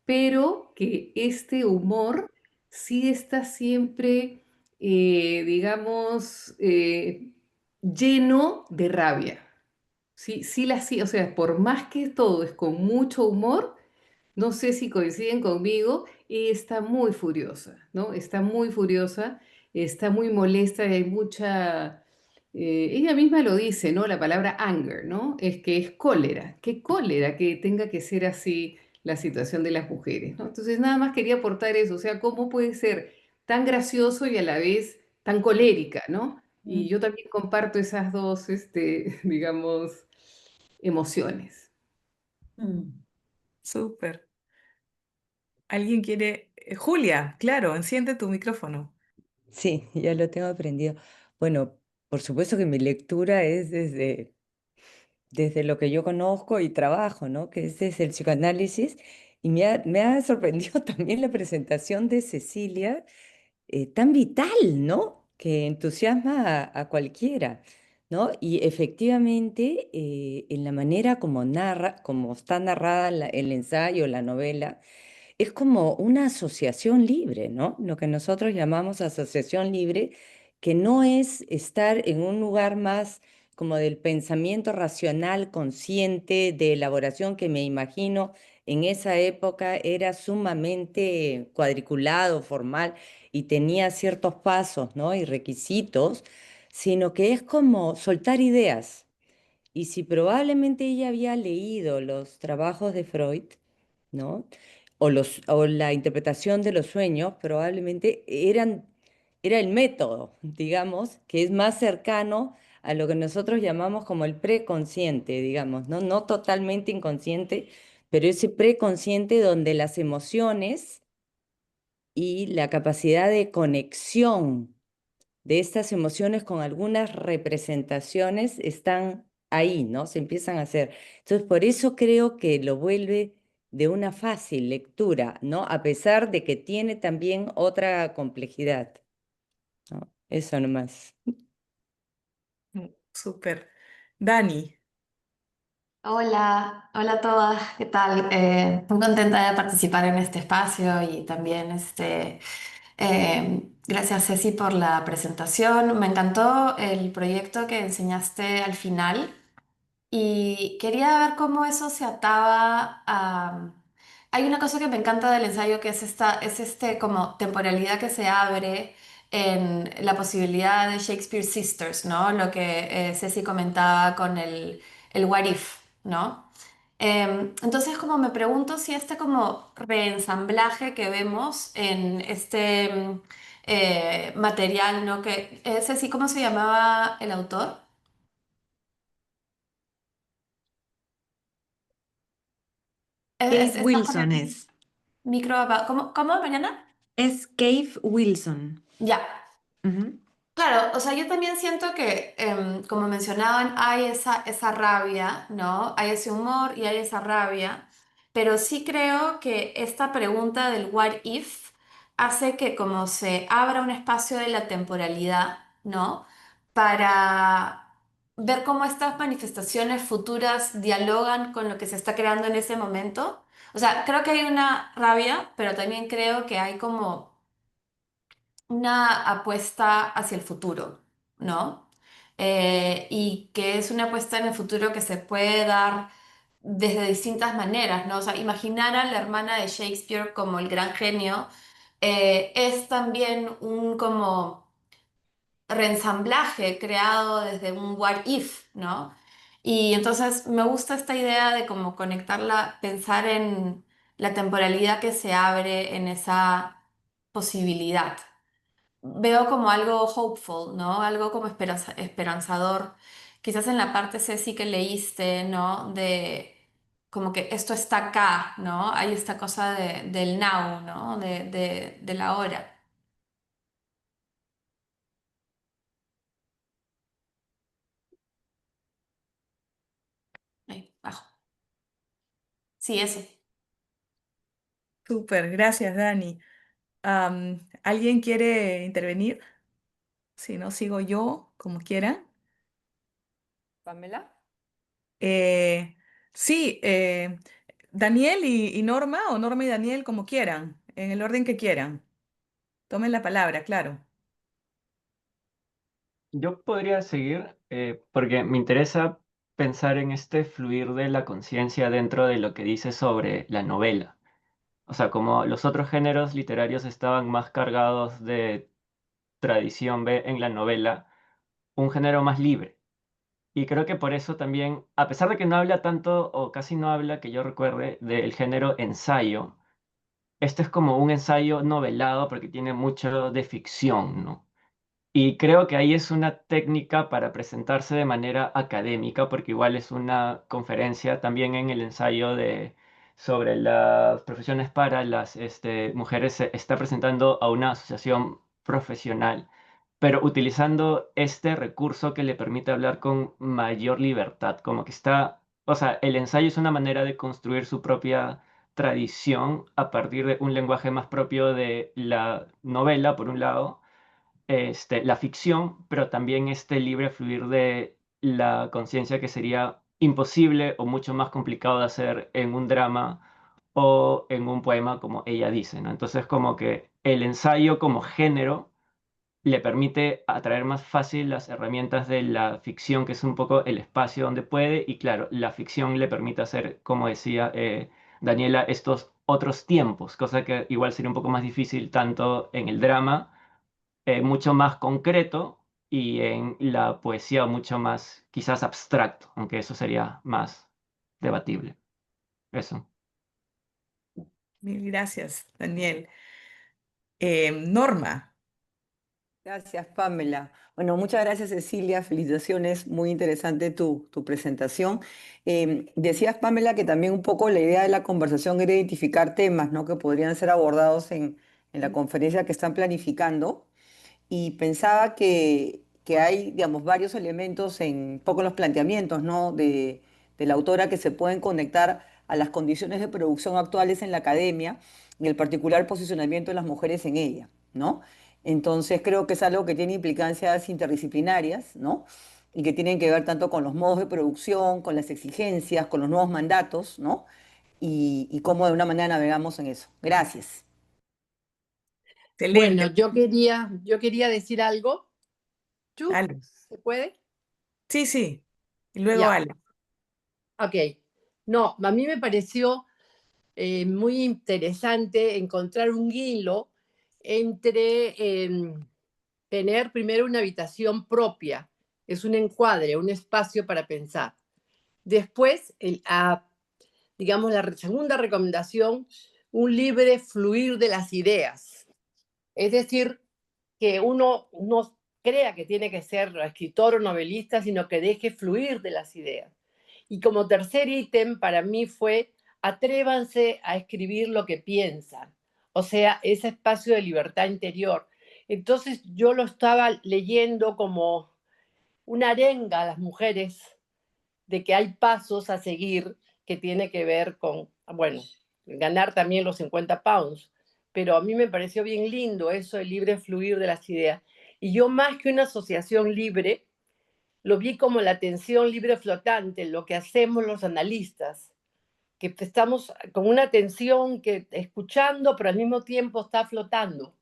Pero que este humor sí está siempre, digamos, lleno de rabia. Sí, sí, o sea, por más que todo es con mucho humor, no sé si coinciden conmigo, y está muy furiosa, ¿no? Está muy furiosa, está muy molesta y hay mucha... ella misma lo dice, ¿no? La palabra anger, ¿no? Es que es cólera que tenga que ser así la situación de las mujeres, ¿no? Entonces nada más quería aportar eso, o sea, ¿cómo puede ser tan gracioso y a la vez tan colérica, ¿no? Y yo también comparto esas dos, digamos, emociones. Mm. Súper. ¿Alguien quiere? Julia, claro, enciende tu micrófono. Sí, ya lo tengo aprendido. Bueno, por supuesto que mi lectura es desde lo que yo conozco y trabajo, ¿no? Que es desde el psicoanálisis. Y me ha sorprendido también la presentación de Cecilia, tan vital, ¿no? Que entusiasma a cualquiera, ¿no? Y efectivamente, en la manera como narra, como está narrada el ensayo, la novela, es como una asociación libre, ¿no? Lo que nosotros llamamos asociación libre, que no es estar en un lugar más como del pensamiento racional, consciente, de elaboración, que me imagino en esa época era sumamente cuadriculado, formal, y tenía ciertos pasos, ¿no? Y requisitos, sino que es como soltar ideas. Y si probablemente ella había leído los trabajos de Freud, ¿no? O la interpretación de los sueños, probablemente era el método, digamos, que es más cercano a lo que nosotros llamamos como el preconsciente, digamos, ¿no? No totalmente inconsciente, pero ese preconsciente donde las emociones y la capacidad de conexión de estas emociones con algunas representaciones están ahí, ¿no? Se empiezan a hacer. Entonces, por eso creo que lo vuelve de una fácil lectura, ¿no? A pesar de que tiene también otra complejidad, ¿no? Eso nomás. Súper. Dani, Hola, hola a todas, ¿qué tal? Muy contenta de participar en este espacio y también gracias Ceci por la presentación. Me encantó el proyecto que enseñaste al final. Y quería ver cómo eso se ataba a... Hay una cosa que me encanta del ensayo que es como temporalidad que se abre en la posibilidad de Shakespeare Sisters, ¿no? Lo que Ceci comentaba con el what if, ¿no? Entonces como me pregunto si este como reensamblaje que vemos en material, ¿no? Que, Ceci, ¿cómo se llamaba el autor? Cave Está Wilson es. ¿Cómo, Mariana? Es Cave Wilson. Ya. Ujú. Claro, o sea, yo también siento que, como mencionaban, hay esa rabia, ¿no? Hay ese humor y hay esa rabia, pero sí creo que esta pregunta del what if hace que como se abra un espacio de la temporalidad, ¿no? Para ver cómo estas manifestaciones futuras dialogan con lo que se está creando en ese momento. O sea, creo que hay una rabia, pero también creo que hay como una apuesta hacia el futuro, ¿no? Y que es una apuesta en el futuro que se puede dar desde distintas maneras, ¿no? O sea, imaginar a la hermana de Shakespeare como el gran genio es también un como reensamblaje creado desde un what if, ¿no? Y entonces me gusta esta idea de cómo conectarla, pensar en la temporalidad que se abre en esa posibilidad. Veo como algo hopeful, ¿no? Algo como esperanzador. Quizás en la parte, Ceci, que leíste, ¿no? De como que esto está acá, ¿no? Hay esta cosa del now, ¿no? De la hora. Ahí, bajo. Sí, eso. súper, gracias, Dani. ¿Alguien quiere intervenir? Si no, sigo yo, como quieran. Pamela. Eh, sí, Daniel y Norma, o Norma y Daniel, como quieran, en el orden que quieran. Tomen la palabra, claro. Yo podría seguir porque me interesa pensar en este fluir de la conciencia dentro de lo que dice sobre la novela. O sea, como los otros géneros literarios estaban más cargados de tradición, ve en la novela un género más libre. Y creo que por eso también, a pesar de que no habla tanto o casi no habla, que yo recuerde, del género ensayo, este es como un ensayo novelado porque tiene mucho de ficción, ¿no? Y creo que ahí es una técnica para presentarse de manera académica, porque igual es una conferencia también en el ensayo sobre las profesiones para las mujeres, se está presentando a una asociación profesional, pero utilizando este recurso que le permite hablar con mayor libertad, como que está, o sea, el ensayo es una manera de construir su propia tradición a partir de un lenguaje más propio de la novela, por un lado, la ficción, pero también este libre fluir de la conciencia que sería imposible o mucho más complicado de hacer en un drama o en un poema, como ella dice, ¿no? Entonces, como que el ensayo como género le permite atraer más fácil las herramientas de la ficción, que es un poco el espacio donde puede, y claro, la ficción le permite hacer, como decía Daniela, estos otros tiempos, cosa que igual sería un poco más difícil tanto en el drama, mucho más concreto, y en la poesía mucho más quizás abstracto, aunque eso sería más debatible. Eso. Mil gracias, Daniel. Norma, Gracias, Pamela. Bueno, muchas gracias, Cecilia. Felicitaciones. Muy interesante tu presentación. Decías, Pamela, que también un poco la idea de la conversación era identificar temas, ¿no?, que podrían ser abordados en la conferencia que están planificando, y pensaba que hay, digamos, varios elementos en un poco los planteamientos, ¿no?, de la autora, que se pueden conectar a las condiciones de producción actuales en la academia y el particular posicionamiento de las mujeres en ella, ¿no? Entonces creo que es algo que tiene implicancias interdisciplinarias, ¿no?, y que tienen que ver tanto con los modos de producción, con las exigencias, con los nuevos mandatos, ¿no?, y cómo de una manera navegamos en eso. Gracias. excelente. Bueno, yo quería decir algo. ¿Tú? Ale. ¿Se puede? Sí, sí. Y luego Ya, Ale. ok. No, a mí me pareció muy interesante encontrar un hilo entre tener primero una habitación propia, es un encuadre, un espacio para pensar. Después, digamos, la segunda recomendación, un libre fluir de las ideas. Es decir, que uno no crea que tiene que ser escritor o novelista, sino que deje fluir de las ideas. Y como tercer ítem para mí fue, atrévanse a escribir lo que piensan, o sea, ese espacio de libertad interior. Entonces yo lo estaba leyendo como una arenga a las mujeres de que hay pasos a seguir que tiene que ver con, bueno, ganar también los 50 pounds, pero a mí me pareció bien lindo eso, el libre fluir de las ideas. Y yo más que una asociación libre, lo vi como la atención libre flotante, lo que hacemos los analistas, que estamos con una atención que escuchando, pero al mismo tiempo está flotando.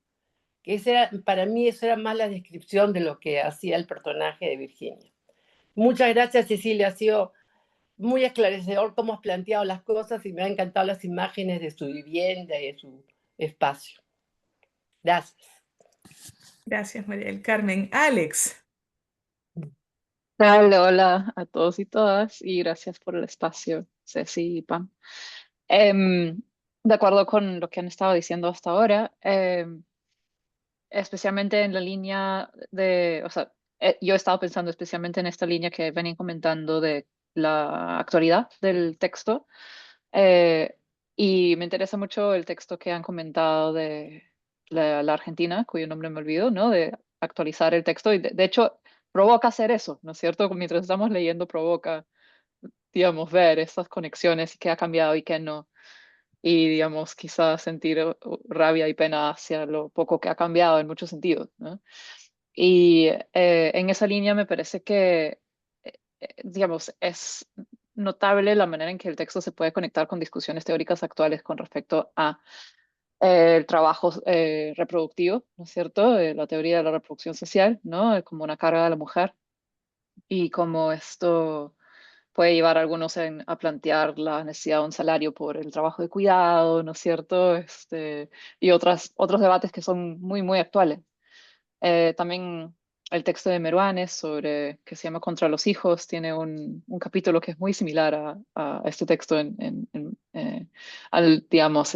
Que para mí eso era más la descripción de lo que hacía el personaje de Virginia. Muchas gracias, Cecilia, ha sido muy esclarecedor cómo has planteado las cosas y me han encantado las imágenes de su vivienda y de su espacio. Gracias. Gracias, María del Carmen. Alex. Hola, hola a todos y todas y gracias por el espacio, Ceci y Pam. De acuerdo con lo que han estado diciendo hasta ahora, especialmente en la línea de, o sea, yo he estado pensando especialmente en esta línea que venían comentando de la actualidad del texto, eh, y me interesa mucho el texto que han comentado de la Argentina, cuyo nombre me olvido, ¿no? De actualizar el texto y de hecho provoca hacer eso, ¿no es cierto? Mientras estamos leyendo provoca, digamos, ver esas conexiones y qué ha cambiado y qué no y, digamos, quizás sentir rabia y pena hacia lo poco que ha cambiado en muchos sentidos, ¿no? Y en esa línea me parece que, digamos, es notable la manera en que el texto se puede conectar con discusiones teóricas actuales con respecto a el trabajo reproductivo, ¿no es cierto? La teoría de la reproducción social, ¿no? Como una carga de la mujer y cómo esto puede llevar a algunos a plantear la necesidad de un salario por el trabajo de cuidado, ¿no es cierto? Y otros debates que son muy, muy actuales. También el texto de Meruanes sobre, que se llama Contra los hijos, tiene un capítulo que es muy similar a este texto digamos,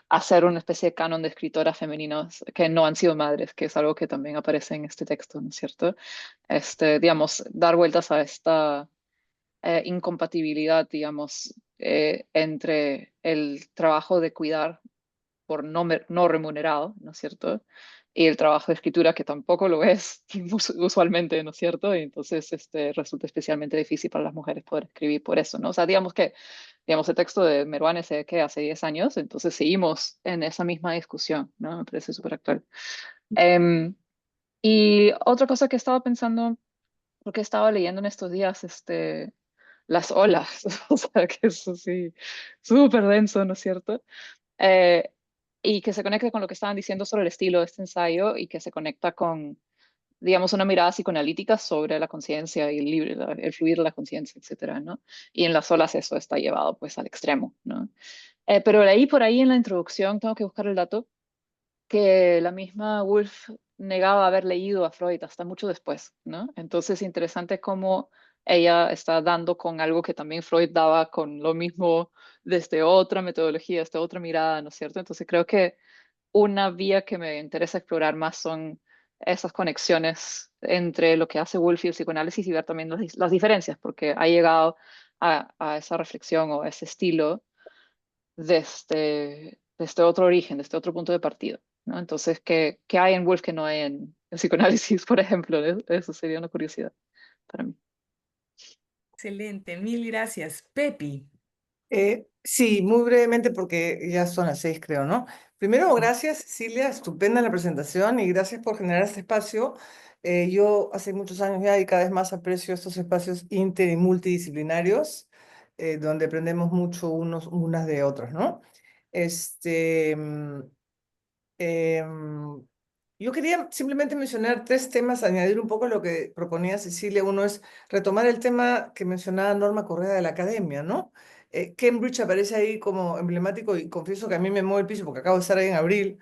hacer una especie de canon de escritoras femeninas que no han sido madres, que es algo que también aparece en este texto, ¿no es cierto? Digamos, dar vueltas a esta incompatibilidad, digamos, entre el trabajo de cuidar por no remunerado, ¿no es cierto? Y el trabajo de escritura, que tampoco lo es usualmente, ¿no es cierto? Y entonces resulta especialmente difícil para las mujeres poder escribir por eso, ¿no? O sea, digamos, el texto de Meruane es que hace 10 años, entonces seguimos en esa misma discusión, ¿no? Me parece súper actual. Em, y otra cosa que estaba pensando, porque estaba leyendo en estos días, las olas, o sea, que es así, súper denso, ¿no es cierto? Eh, y que se conecta con lo que estaban diciendo sobre el estilo de este ensayo y que se conecta con, digamos, una mirada psicoanalítica sobre la conciencia y el fluir de la conciencia, etcétera, ¿no? Y en las olas eso está llevado, pues, al extremo, ¿no? Pero de ahí por ahí en la introducción, tengo que buscar el dato, que la misma Woolf negaba haber leído a Freud hasta mucho después, ¿no? Entonces, interesante cómo ella está dando con algo que también Freud daba con lo mismo desde otra metodología, desde otra mirada, ¿no es cierto? Entonces, creo que una vía que me interesa explorar más son esas conexiones entre lo que hace Woolf y el psicoanálisis y ver también las diferencias, porque ha llegado a esa reflexión o a ese estilo de este otro origen, de este otro punto de partida, ¿no? Entonces, ¿qué hay en Woolf que no hay en psicoanálisis, por ejemplo? Eso sería una curiosidad para mí. Excelente, mil gracias. Pepi. Sí, muy brevemente porque ya son las 6, creo, ¿no? Primero, gracias, Cecilia, estupenda la presentación y gracias por generar este espacio. Yo hace muchos años ya y cada vez más aprecio estos espacios inter y multidisciplinarios, donde aprendemos mucho unas de otras, ¿no? Este, mm, Em, yo quería simplemente mencionar 3 temas, añadir un poco lo que proponía Cecilia. Uno es retomar el tema que mencionaba Norma Correa de la academia, ¿no? Cambridge aparece ahí como emblemático y confieso que a mí me mueve el piso porque acabo de estar ahí en abril.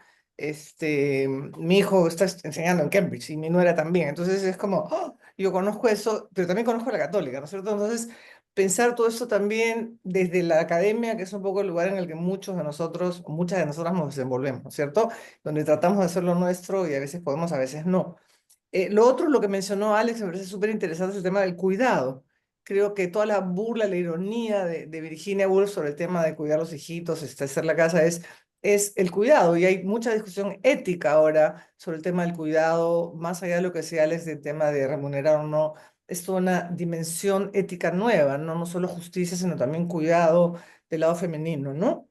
Mi hijo está enseñando en Cambridge y mi nuera también. Entonces es como, ¡oh! Yo conozco eso, pero también conozco la católica, ¿no es cierto? Entonces pensar todo esto también desde la academia, que es un poco el lugar en el que muchos de nosotros, o muchas de nosotras nos desenvolvemos, ¿no es cierto? Donde tratamos de hacer lo nuestro y a veces podemos, a veces no. Lo otro, lo que mencionó Alex, me parece súper interesante, es el tema del cuidado. Creo que toda la burla, la ironía de Virginia Woolf sobre el tema de cuidar a los hijitos, hacer la casa, es el cuidado. Y hay mucha discusión ética ahora sobre el tema del cuidado, más allá de lo que decía Alex del tema de remunerar o no. Es toda una dimensión ética nueva, ¿no? No solo justicia, sino también cuidado del lado femenino, ¿no?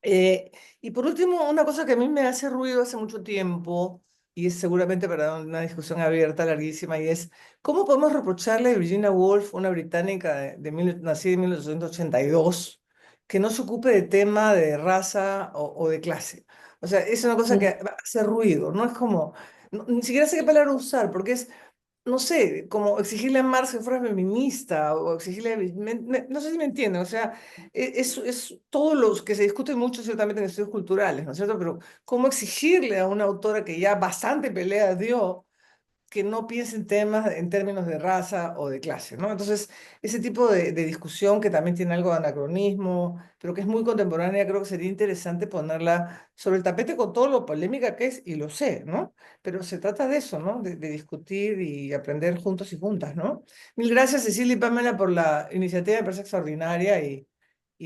Eh, y por último, una cosa que a mí me hace ruido hace mucho tiempo, y es seguramente para una discusión abierta, larguísima, y es, ¿cómo podemos reprocharle a Virginia Woolf, una británica nacida en 1882, que no se ocupe de tema de raza o de clase? O sea, es una cosa que hace ruido, ¿no? Es como, ni siquiera sé qué palabra usar, porque es no sé, como exigirle a Marx que fuera feminista o exigirle, no sé si me entienden, o sea, es todos los que se discuten mucho ciertamente en estudios culturales, ¿no es cierto? Pero ¿cómo exigirle a una autora que ya bastante pelea dio que no piense en temas en términos de raza o de clase, ¿no? Entonces, ese tipo de discusión que también tiene algo de anacronismo, pero que es muy contemporánea, creo que sería interesante ponerla sobre el tapete con todo lo polémica que es, y lo sé, ¿no? Pero se trata de eso, ¿no? De discutir y aprender juntos y juntas, ¿no? Mil gracias, Cecilia y Pamela, por la iniciativa, me parece extraordinaria y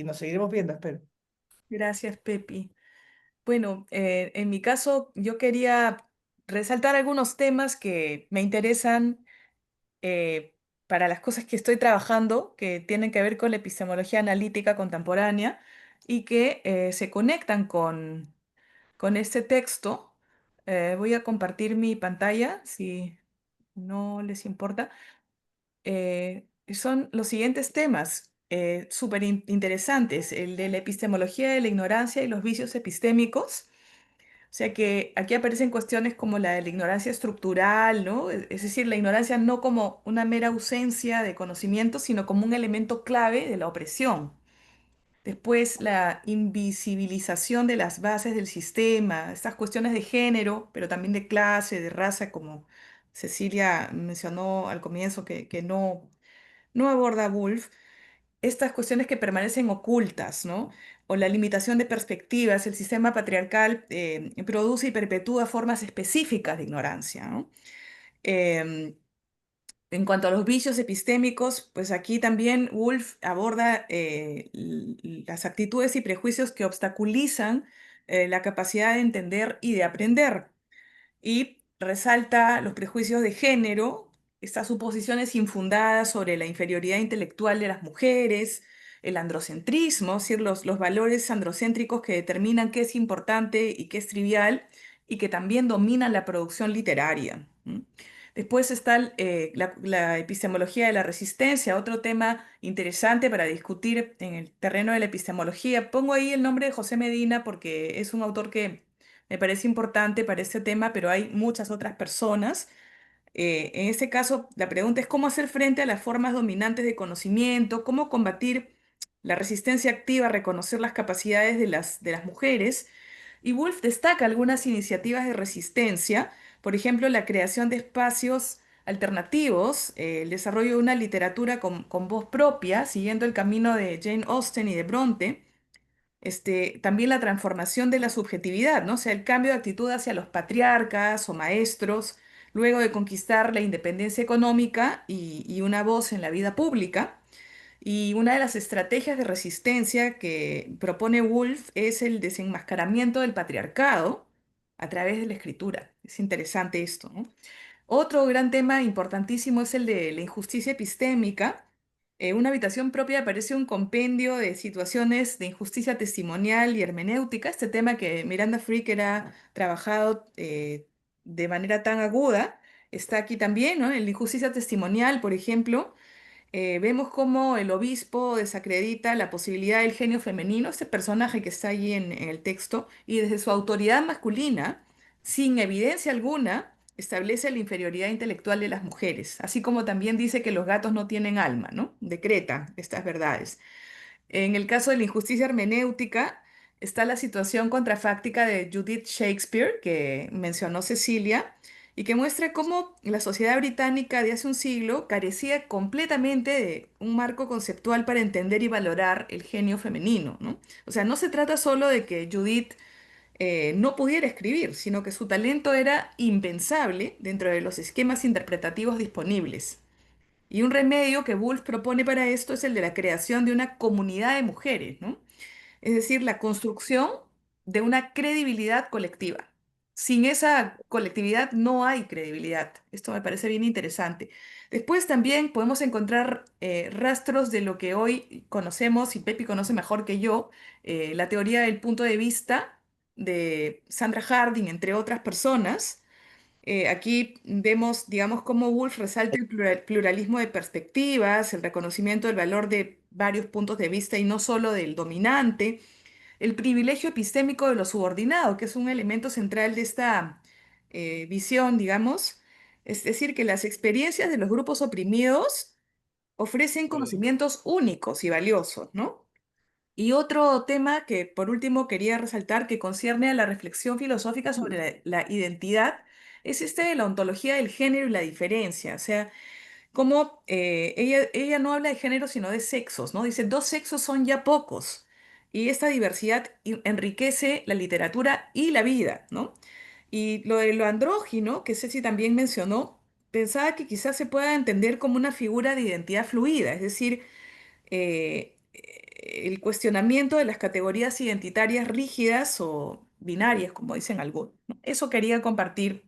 nos seguiremos viendo, espero. Gracias, Pepi. Bueno, en mi caso, yo quería resaltar algunos temas que me interesan eh, para las cosas que estoy trabajando, que tienen que ver con la epistemología analítica contemporánea y que se conectan con este texto. Voy a compartir mi pantalla, si no les importa. Son los siguientes temas. Súper interesantes, el de la epistemología de la ignorancia y los vicios epistémicos, o sea que aquí aparecen cuestiones como la de la ignorancia estructural, ¿no? Es decir, la ignorancia no como una mera ausencia de conocimiento, sino como un elemento clave de la opresión. Después, la invisibilización de las bases del sistema, estas cuestiones de género, pero también de clase, de raza, como Cecilia mencionó al comienzo, que no aborda Woolf. estas cuestiones que permanecen ocultas, ¿no? O la limitación de perspectivas, el sistema patriarcal produce y perpetúa formas específicas de ignorancia, ¿no? Em, en cuanto a los vicios epistémicos, pues aquí también Woolf aborda las actitudes y prejuicios que obstaculizan la capacidad de entender y de aprender y resalta los prejuicios de género, estas suposiciones infundadas sobre la inferioridad intelectual de las mujeres, el androcentrismo, es decir, los valores androcéntricos que determinan qué es importante y qué es trivial y que también dominan la producción literaria. Después está la epistemología de la resistencia, otro tema interesante para discutir en el terreno de la epistemología. Pongo ahí el nombre de José Medina porque es un autor que me parece importante para este tema, pero hay muchas otras personas. En este caso, la pregunta es cómo hacer frente a las formas dominantes de conocimiento, cómo combatir la resistencia activa a reconocer las capacidades de las mujeres. Y Woolf destaca algunas iniciativas de resistencia, por ejemplo, la creación de espacios alternativos, el desarrollo de una literatura con voz propia, siguiendo el camino de Jane Austen y de Bronte, también la transformación de la subjetividad, ¿no? O sea, el cambio de actitud hacia los patriarcas o maestros, luego de conquistar la independencia económica y una voz en la vida pública. Y una de las estrategias de resistencia que propone Woolf es el desenmascaramiento del patriarcado a través de la escritura. Es interesante esto, ¿no? Otro gran tema importantísimo es el de la injusticia epistémica. Una habitación propia parece un compendio de situaciones de injusticia testimonial y hermenéutica, este tema que Miranda Fricker ha trabajado de manera tan aguda, está aquí también, ¿no? En la injusticia testimonial, por ejemplo, vemos cómo el obispo desacredita la posibilidad del genio femenino, este personaje que está allí en el texto, y desde su autoridad masculina, sin evidencia alguna, establece la inferioridad intelectual de las mujeres, así como también dice que los gatos no tienen alma, ¿no? Decreta estas verdades. En el caso de la injusticia hermenéutica, está la situación contrafáctica de Judith Shakespeare, que mencionó Cecilia, y que muestra cómo la sociedad británica de hace un siglo carecía completamente de un marco conceptual para entender y valorar el genio femenino, ¿no? O sea, no se trata solo de que Judith no pudiera escribir, sino que su talento era impensable dentro de los esquemas interpretativos disponibles. Y un remedio que Woolf propone para esto es el de la creación de una comunidad de mujeres, ¿no? Es decir, la construcción de una credibilidad colectiva. Sin esa colectividad no hay credibilidad. Esto me parece bien interesante. Después también podemos encontrar rastros de lo que hoy conocemos, y Pepi conoce mejor que yo, la teoría del punto de vista de Sandra Harding, entre otras personas. Aquí vemos, digamos, cómo Woolf resalta el pluralismo de perspectivas, el reconocimiento del valor de varios puntos de vista y no solo del dominante, el privilegio epistémico de lo subordinado, que es un elemento central de esta visión, digamos, es decir, que las experiencias de los grupos oprimidos ofrecen conocimientos únicos y valiosos, ¿no? Y otro tema que por último quería resaltar que concierne a la reflexión filosófica sobre la identidad es este de la ontología del género y la diferencia. O sea, como ella no habla de género sino de sexos, ¿no? Dice, dos sexos son ya pocos. Y esta diversidad enriquece la literatura y la vida, ¿no? Y lo de lo andrógino, que Ceci también mencionó, pensaba que quizás se pueda entender como una figura de identidad fluida, es decir, el cuestionamiento de las categorías identitarias rígidas o binarias, como dicen algunos, ¿no? Eso quería compartir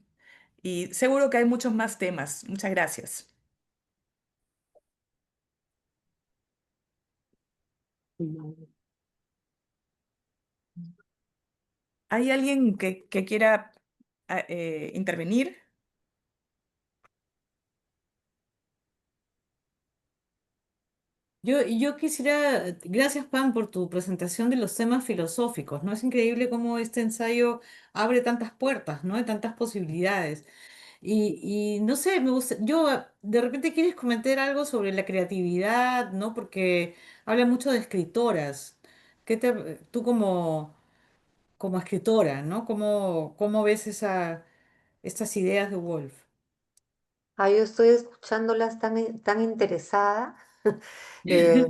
y seguro que hay muchos más temas. Muchas gracias. ¿Hay alguien que quiera intervenir? Yo quisiera, gracias Pam por tu presentación de los temas filosóficos, ¿no? Es increíble cómo este ensayo abre tantas puertas, ¿no? Hay tantas posibilidades. Y no sé, me gusta, de repente quieres comentar algo sobre la creatividad, ¿no? Porque habla mucho de escritoras. Tú como escritora, ¿no? ¿Cómo ves estas ideas de Wolf? Yo estoy escuchándolas tan interesada. Eh,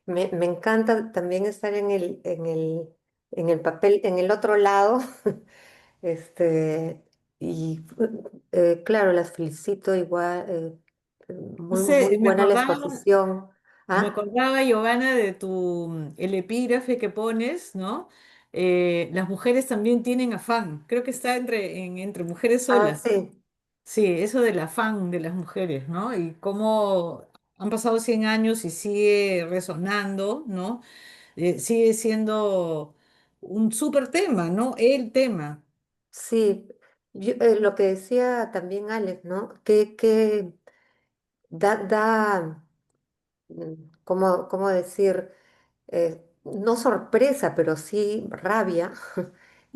me encanta también estar en el papel, en el otro lado. Este, y claro, las felicito igual. No Muy, muy sé, buena la exposición. me ¿Ah? acordaba, Giovanna, de el epígrafe que pones, ¿no? Las mujeres también tienen afán. Creo que está entre mujeres Ah, solas. sí. Sí, eso del afán de las mujeres, ¿no? Y cómo han pasado 100 años y sigue resonando, ¿no? Sigue siendo un súper tema, ¿no? El tema. Sí, lo que decía también Alex, ¿no? Que da, ¿cómo decir? No sorpresa, pero sí rabia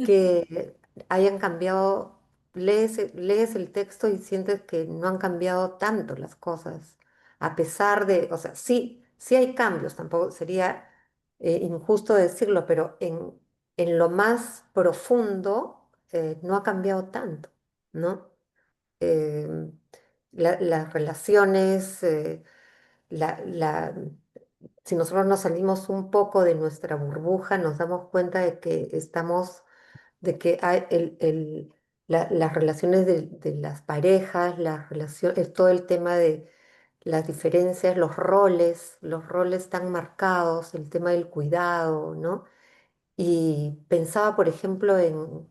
que hayan cambiado, lees el texto y sientes que no han cambiado tanto las cosas, a pesar de, o sea, sí, sí hay cambios, tampoco sería injusto decirlo, pero en lo más profundo no ha cambiado tanto, ¿no? Em, las relaciones, la, la- si nosotros nos salimos un poco de nuestra burbuja, nos damos cuenta de que de que hay las relaciones de las parejas, las relaciones, todo el tema de las diferencias, los roles tan marcados, el tema del cuidado, ¿no? Y pensaba, por ejemplo, en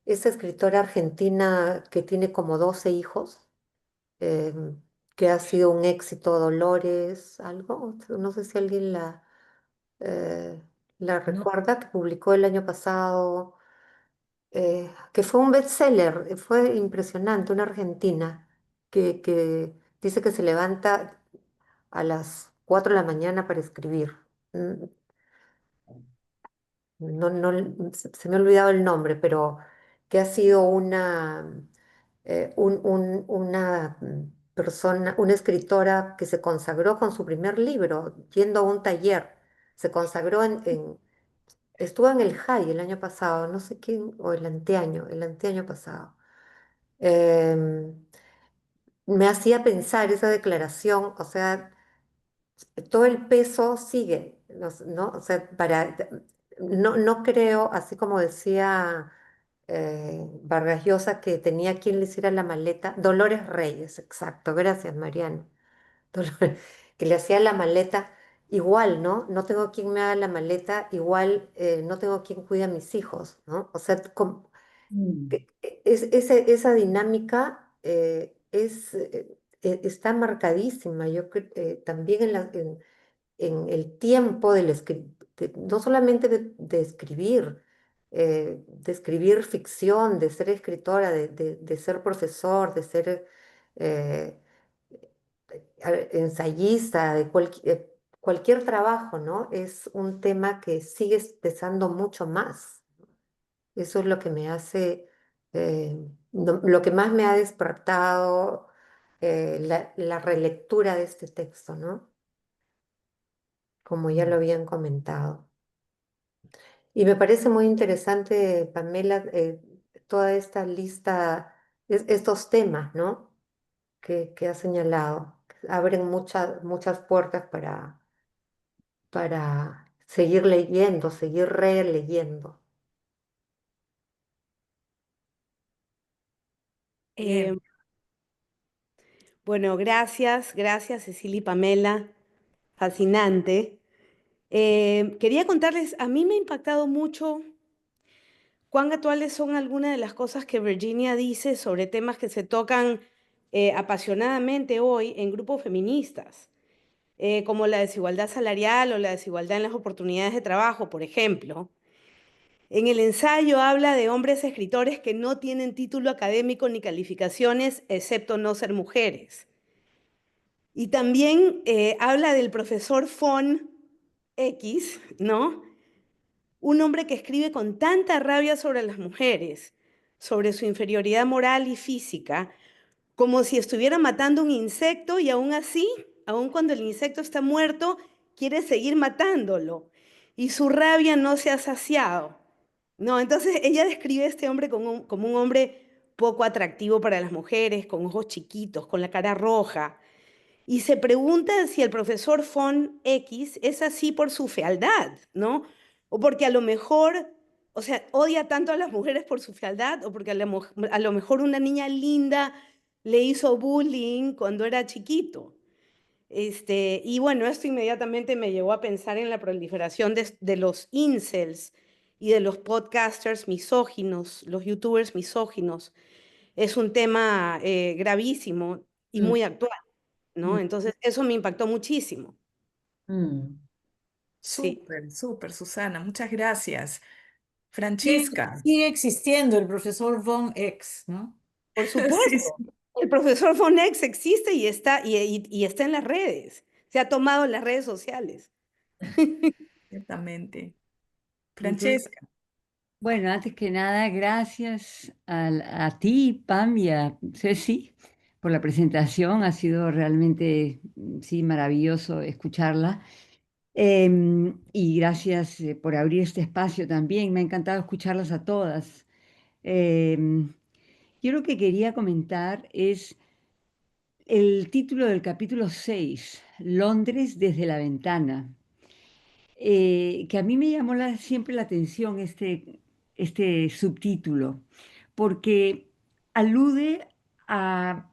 esa escritora argentina que tiene como 12 hijos, que ha sido un éxito, Dolores, algo, no sé si alguien eh, la No, recuerda, que publicó el año pasado, que fue un bestseller, fue impresionante, una argentina que dice que se levanta a las 4 de la mañana para escribir. Mm, se me ha olvidado el nombre, pero que ha sido una persona, una escritora que se consagró con su primer libro, yendo a un taller. Se consagró estuvo en el JAI el año pasado, no sé quién, o el anteaño pasado. Em, Me hacía pensar esa declaración, o sea, todo el peso sigue, ¿no? O sea, no creo, así como decía Vargas Llosa, que tenía quien le hiciera la maleta, Dolores Reyes, exacto, gracias, Mariano. Que le hacía la maleta, igual, ¿no? No tengo quien me haga la maleta, igual no tengo quien cuide a mis hijos, ¿no? O sea, esa dinámica está marcadísima, también en el tiempo no solamente de escribir ficción, de ser escritora, de ser profesor, de ser eh, ensayista, cualquier trabajo, ¿no? Es un tema que sigue pesando mucho más. Eso es lo que me hace, lo que más me ha despertado la relectura de este texto, ¿no? Como ya lo habían comentado. Y me parece muy interesante, Pamela, toda esta lista, estos temas, ¿no? Que ha señalado. Abren muchas puertas para seguir leyendo, seguir releyendo. bien. Eh, bueno, gracias Cecilia y Pamela, fascinante. Quería contarles, a mí me ha impactado mucho cuán actuales son algunas de las cosas que Virginia dice sobre temas que se tocan apasionadamente hoy en grupos feministas, como la desigualdad salarial o la desigualdad en las oportunidades de trabajo, por ejemplo. En el ensayo habla de hombres escritores que no tienen título académico ni calificaciones, excepto no ser mujeres. Y también habla del profesor Fon X, ¿no? Un hombre que escribe con tanta rabia sobre las mujeres, sobre su inferioridad moral y física, como si estuviera matando un insecto y aún así, aun cuando el insecto está muerto, quiere seguir matándolo. Y su rabia no se ha saciado. No, entonces ella describe a este hombre como un hombre poco atractivo para las mujeres, con ojos chiquitos, con la cara roja. y se pregunta si el profesor Von X es así por su fealdad, ¿no? O porque a lo mejor, o sea, odia tanto a las mujeres por su fealdad, o porque a lo mejor una niña linda le hizo bullying cuando era chiquito. Y bueno, esto inmediatamente me llevó a pensar en la proliferación de los incels y de los podcasters misóginos, los youtubers misóginos. Es un tema gravísimo y Mm, muy actual, ¿no? mm, Entonces, eso me impactó muchísimo. mm. Sí, Súper, súper, Susana, muchas gracias. Sigue, Francesca. sigue existiendo el profesor Von X, ¿no? por Sí, supuesto. sí, El profesor Fonex existe y está en las redes. Se ha tomado en las redes sociales. ciertamente. Ujú. Francesca. Bueno, antes que nada, gracias a ti, Pam, y a Ceci por la presentación. Ha sido realmente, sí, maravilloso escucharla. Y gracias por abrir este espacio también. Me ha encantado escucharlas a todas. Em, yo lo que quería comentar es el título del capítulo 6, Londres desde la ventana, que a mí me llamó siempre la atención este subtítulo, porque alude a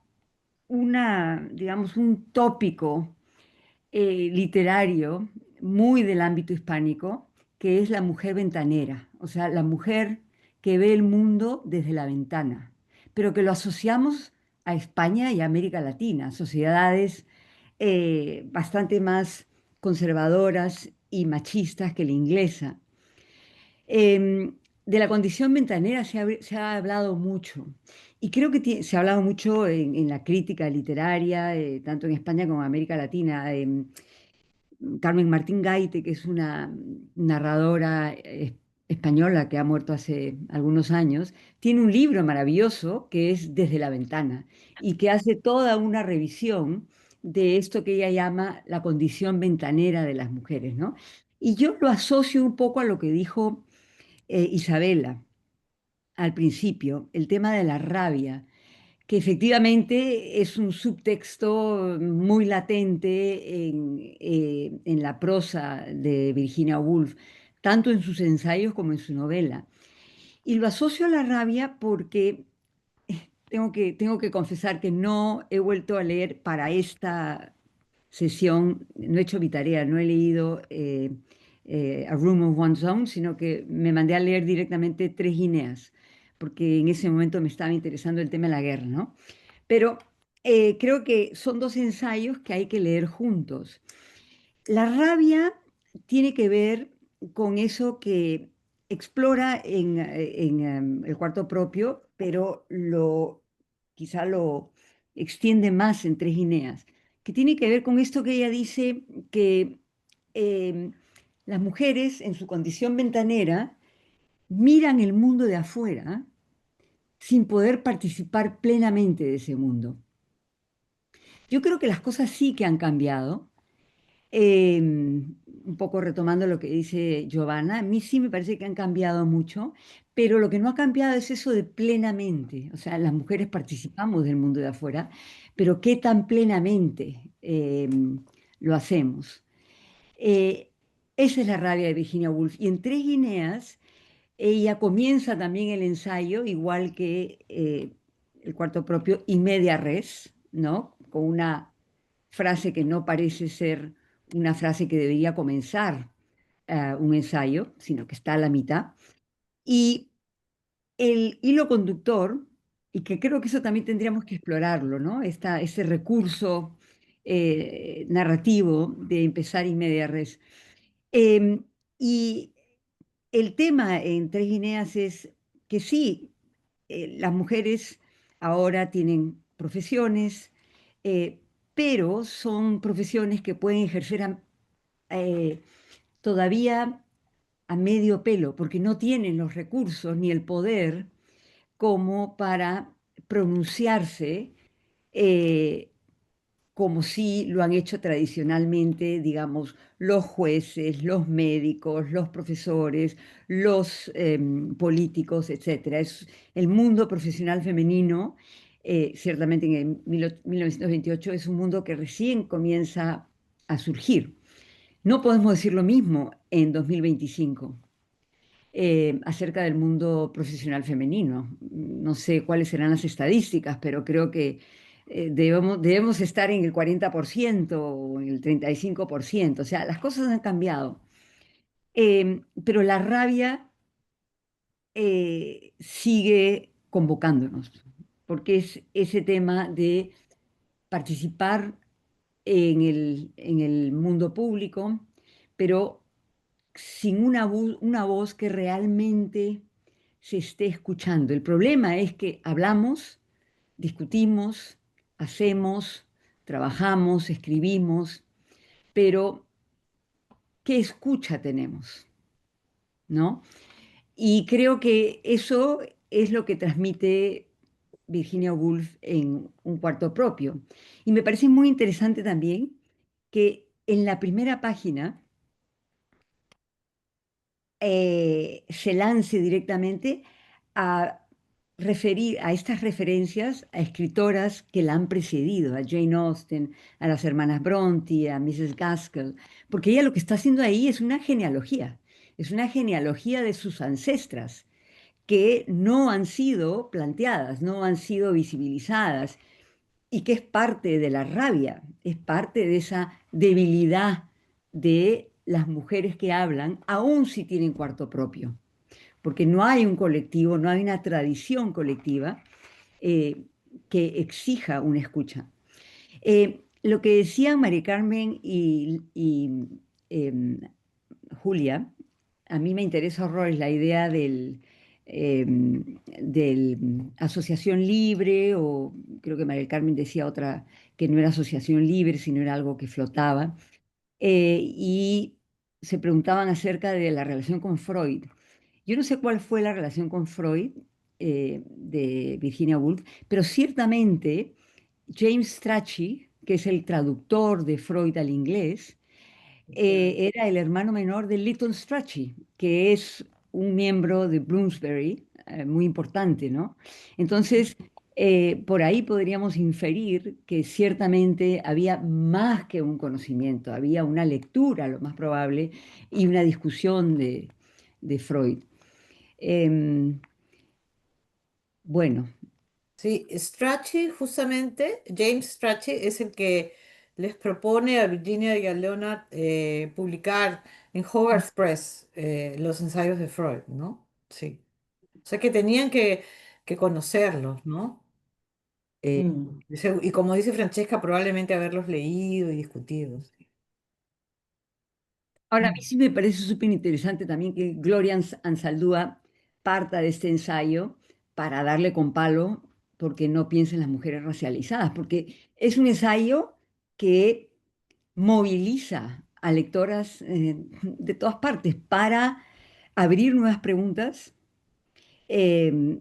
digamos, un tópico literario muy del ámbito hispánico, que es la mujer ventanera, o sea, la mujer que ve el mundo desde la ventana, pero que lo asociamos a España y a América Latina, sociedades bastante más conservadoras y machistas que la inglesa. De la condición ventanera se ha hablado mucho y creo que se ha hablado mucho en la crítica literaria, tanto en España como en América Latina. Carmen Martín Gaite, que es una narradora española que ha muerto hace algunos años, tiene un libro maravilloso que es Desde la ventana y que hace toda una revisión de esto que ella llama la condición ventanera de las mujeres, ¿no? Y yo lo asocio un poco a lo que dijo Isabela al principio, el tema de la rabia, que efectivamente es un subtexto muy latente en la prosa de Virginia Woolf, tanto en sus ensayos como en su novela. Y lo asocio a la rabia porque tengo que confesar que no he vuelto a leer para esta sesión, no he hecho mi tarea, no he leído A Room of One's Own, sino que me mandé a leer directamente Tres Guineas, porque en ese momento me estaba interesando el tema de la guerra, ¿no? Pero creo que son dos ensayos que hay que leer juntos. La rabia tiene que ver con eso que explora en el cuarto propio, pero quizá lo extiende más en Tres Guineas, que tiene que ver con esto que ella dice que eh, las mujeres en su condición ventanera miran el mundo de afuera sin poder participar plenamente de ese mundo. Yo creo que las cosas sí que han cambiado. Un poco retomando lo que dice Giovanna, a mí sí me parece que han cambiado mucho, pero lo que no ha cambiado es eso de plenamente. O sea, las mujeres participamos del mundo de afuera, pero ¿qué tan plenamente lo hacemos? Eh, Esa es la rabia de Virginia Woolf. Y en Tres Guineas, ella comienza también el ensayo, igual que el cuarto propio, y media res, ¿no? Con una frase que no parece ser una frase que debería comenzar un ensayo, sino que está a la mitad. Y el hilo conductor, y que creo que eso también tendríamos que explorarlo, ¿no? Ese recurso narrativo de empezar in media res. Eh, y el tema en Tres Guineas es que sí, las mujeres ahora tienen profesiones, eh, pero son profesiones que pueden ejercer eh, todavía a medio pelo, porque no tienen los recursos ni el poder como para pronunciarse eh, como si lo han hecho tradicionalmente, digamos, los jueces, los médicos, los profesores, los políticos, etcétera. Es el mundo profesional femenino ciertamente en el 1928 es un mundo que recién comienza a surgir. No podemos decir lo mismo en 2025 acerca del mundo profesional femenino. No sé cuáles serán las estadísticas, pero creo que debemos estar en el 40% o en el 35%. O sea, las cosas han cambiado. Pero la rabia sigue convocándonos, porque es ese tema de participar en el mundo público, pero sin una voz que realmente se esté escuchando. El problema es que hablamos, discutimos, hacemos, trabajamos, escribimos, pero ¿qué escucha tenemos? ¿No? Y creo que eso es lo que transmite Virginia Woolf en Un cuarto propio. Y me parece muy interesante también que en la primera página se lance directamente a referir a estas referencias a escritoras que la han precedido, a Jane Austen, a las hermanas Bronte, a Mrs. Gaskell, porque ella lo que está haciendo ahí es una genealogía de sus ancestras que no han sido planteadas, no han sido visibilizadas y que es parte de la rabia, es parte de esa debilidad de las mujeres que hablan, aun si tienen cuarto propio, porque no hay un colectivo, no hay una tradición colectiva eh, que exija una escucha. Lo que decían Mari Carmen y Julia, a mí me interesa horrores la idea del asociación libre, o creo que María del Carmen decía otra que no era asociación libre, sino era algo que flotaba, y se preguntaban acerca de la relación con Freud. Yo no sé cuál fue la relación con Freud de Virginia Woolf, pero ciertamente James Strachey, que es el traductor de Freud al inglés, era el hermano menor de Lytton Strachey, que es un miembro de Bloomsbury, muy importante, ¿no? Entonces, por ahí podríamos inferir que ciertamente había más que un conocimiento, había una lectura, lo más probable, y una discusión de Freud. Em, bueno, Sí, Strachey, justamente, James Strachey es el que les propone a Virginia y a Leonard publicar en Hogarth Press los ensayos de Freud, ¿no? Sí. O sea que tenían que conocerlos, ¿no? Eh, mm. y como dice Francesca, probablemente haberlos leído y discutido. Sí. Ahora, a mí sí me parece súper interesante también que Gloria Anzaldúa parta de este ensayo para darle con palo porque no piensa en las mujeres racializadas, porque es un ensayo que moviliza a lectoras de todas partes para abrir nuevas preguntas,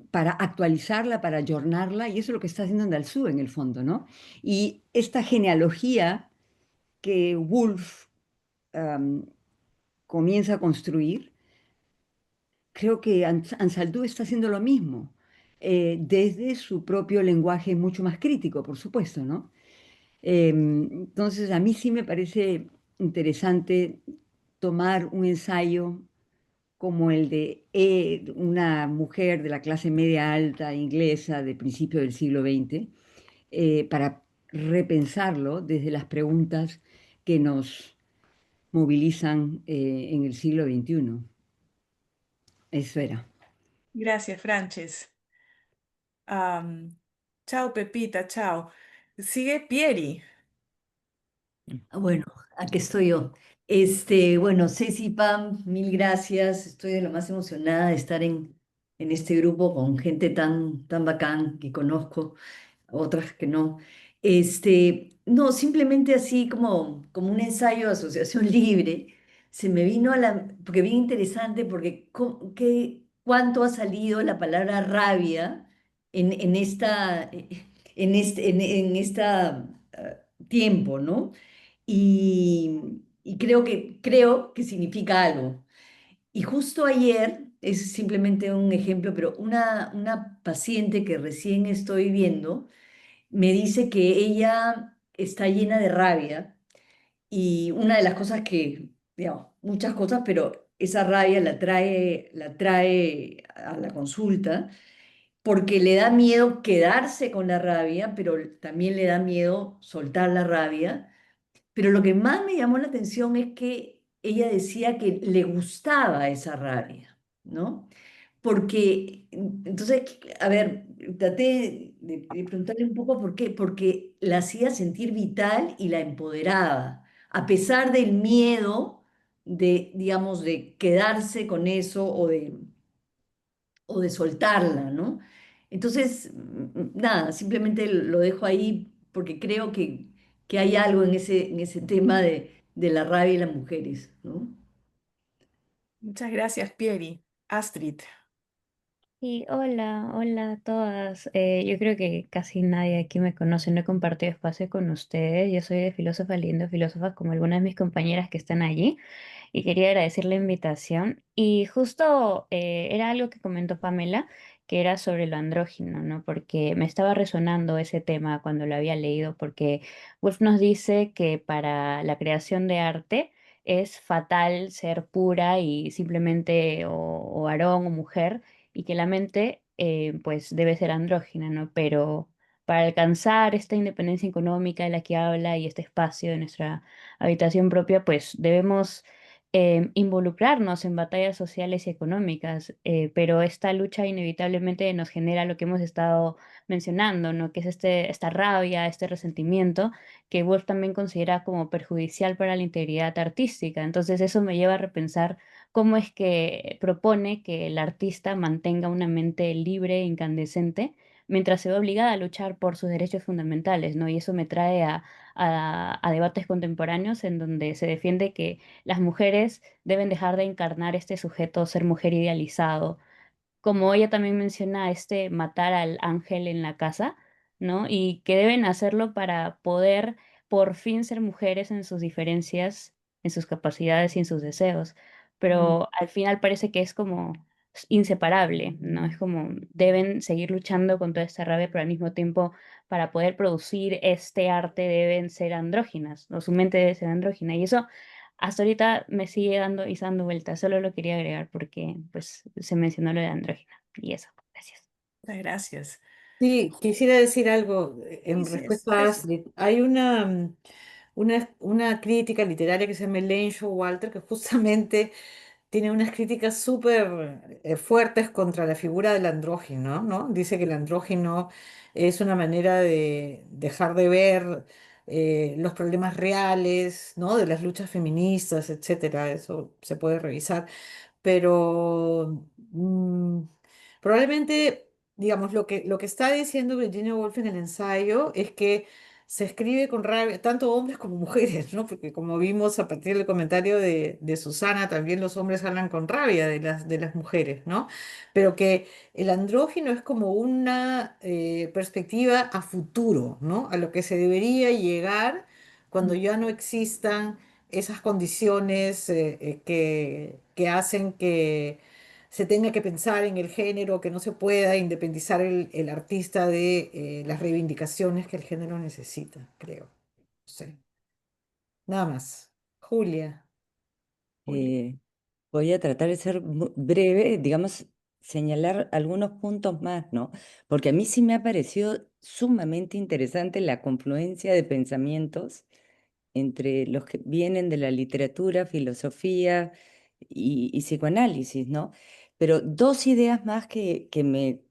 para actualizarla, para ayornarla, y eso es lo que está haciendo Andalzú en el fondo, ¿no? Y esta genealogía que Woolf comienza a construir, creo que Ansaldú está haciendo lo mismo, desde su propio lenguaje mucho más crítico, por supuesto, ¿no? Entonces, a mí sí me parece interesante tomar un ensayo como el de una mujer de la clase media alta inglesa de principio del siglo XX, para repensarlo desde las preguntas que nos movilizan en el siglo XXI. Eso era. Gracias, Frances. Chao, Pepita, chao. Sigue Pieri. Bueno, aquí estoy yo. Bueno, Ceci, Pam, mil gracias. Estoy de lo más emocionada de estar en este grupo con gente tan bacán que conozco, otras que no. No, simplemente así como un ensayo de asociación libre, se me vino porque bien interesante, porque cuánto ha salido la palabra rabia en esta tiempo, ¿no? Y creo que significa algo. Y justo ayer, es simplemente un ejemplo, pero una paciente que recién estoy viendo me dice que ella está llena de rabia y una de las cosas que, digamos, muchas cosas, pero esa rabia la trae a la consulta porque le da miedo quedarse con la rabia, pero también le da miedo soltar la rabia. Pero lo que más me llamó la atención es que ella decía que le gustaba esa rabia, ¿no? Porque, entonces, a ver, traté de preguntarle un poco por qué, porque la hacía sentir vital y la empoderaba, a pesar del miedo de, digamos, de quedarse con eso o de soltarla, ¿no? Entonces, nada, simplemente lo dejo ahí porque creo que hay algo en ese tema de la rabia y las mujeres, ¿no? Muchas gracias, Pieri. Astrid. Y hola, hola a todas. Yo creo que casi nadie aquí me conoce, no he compartido espacio con ustedes. Yo soy de Filósofa Lindo, Filósofas como algunas de mis compañeras que están allí y quería agradecer la invitación. Y justo era algo que comentó Pamela, que era sobre lo andrógino, ¿no? Porque me estaba resonando ese tema cuando lo había leído, porque Woolf nos dice que para la creación de arte es fatal ser pura y simplemente o varón o mujer y que la mente pues debe ser andrógina, ¿no? Pero para alcanzar esta independencia económica de la que habla y este espacio de nuestra habitación propia, pues debemos involucrarnos en batallas sociales y económicas, pero esta lucha inevitablemente nos genera lo que hemos estado mencionando, ¿no? Que es esta rabia, este resentimiento, que Wolf también considera como perjudicial para la integridad artística. Entonces eso me lleva a repensar cómo es que propone que el artista mantenga una mente libre e incandescente mientras se ve obligada a luchar por sus derechos fundamentales, ¿no? Y eso me trae a debates contemporáneos en donde se defiende que las mujeres deben dejar de encarnar este sujeto, ser mujer idealizado, como ella también menciona, matar al ángel en la casa, ¿no? Y que deben hacerlo para poder por fin ser mujeres en sus diferencias, en sus capacidades y en sus deseos. Pero al final parece que es como inseparable, ¿no? Es como deben seguir luchando con toda esta rabia, pero al mismo tiempo para poder producir este arte deben ser andróginas, o su mente debe ser andrógina. Y eso hasta ahorita me sigue dando vueltas, solo lo quería agregar porque pues se mencionó lo de andrógina y eso, gracias. Muchas gracias. Sí, quisiera decir algo Sí, en sí, respuesta a eso. Astrid. Hay una crítica literaria que se llama Elaine Showalter que justamente tiene unas críticas súper fuertes contra la figura del andrógino, ¿no? Dice que el andrógino es una manera de dejar de ver los problemas reales, ¿no? De las luchas feministas, etcétera. Eso se puede revisar, pero probablemente, digamos, lo que está diciendo Virginia Woolf en el ensayo es que se escribe con rabia, tanto hombres como mujeres, ¿no? Porque como vimos a partir del comentario de Susana, también los hombres hablan con rabia de las mujeres, ¿no? Pero que el andrógino es como una perspectiva a futuro, ¿no? A lo que se debería llegar cuando ya no existan esas condiciones que hacen que se tenga que pensar en el género, que no se pueda independizar el artista de las reivindicaciones que el género necesita, creo. No sé. Nada más. Julia. Eh, Voy a tratar de ser breve, digamos, señalar algunos puntos más, ¿no? Porque a mí sí me ha parecido sumamente interesante la confluencia de pensamientos entre los que vienen de la literatura, filosofía y psicoanálisis, ¿no? Pero dos ideas más que me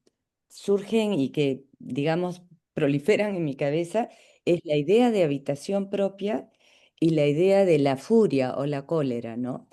surgen y que, digamos, proliferan en mi cabeza es la idea de habitación propia y la idea de la furia o la cólera, ¿no?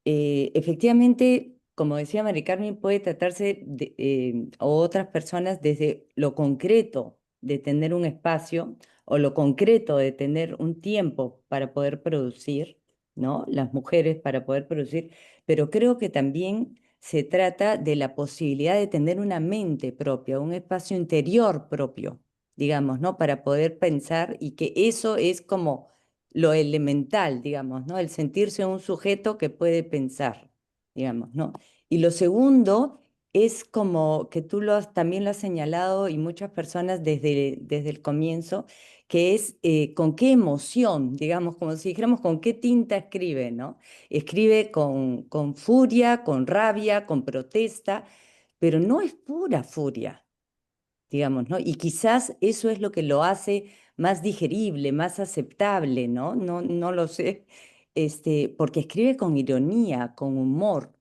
Efectivamente, como decía Mari Carmen, puede tratarse de, o otras personas desde lo concreto de tener un espacio o lo concreto de tener un tiempo para poder producir, ¿no? Las mujeres para poder producir, pero creo que también se trata de la posibilidad de tener una mente propia, un espacio interior propio, digamos, ¿no? Para poder pensar y que eso es como lo elemental, digamos, ¿no? El sentirse un sujeto que puede pensar. digamos, ¿no? Y lo segundo es como que tú también lo has señalado y muchas personas desde el comienzo, que es con qué emoción, digamos, como si dijéramos con qué tinta escribe, ¿no? Escribe con furia, con rabia, con protesta, pero no es pura furia, digamos, ¿no? Y quizás eso es lo que lo hace más digerible, más aceptable, ¿no? No lo sé, porque escribe con ironía, con humor,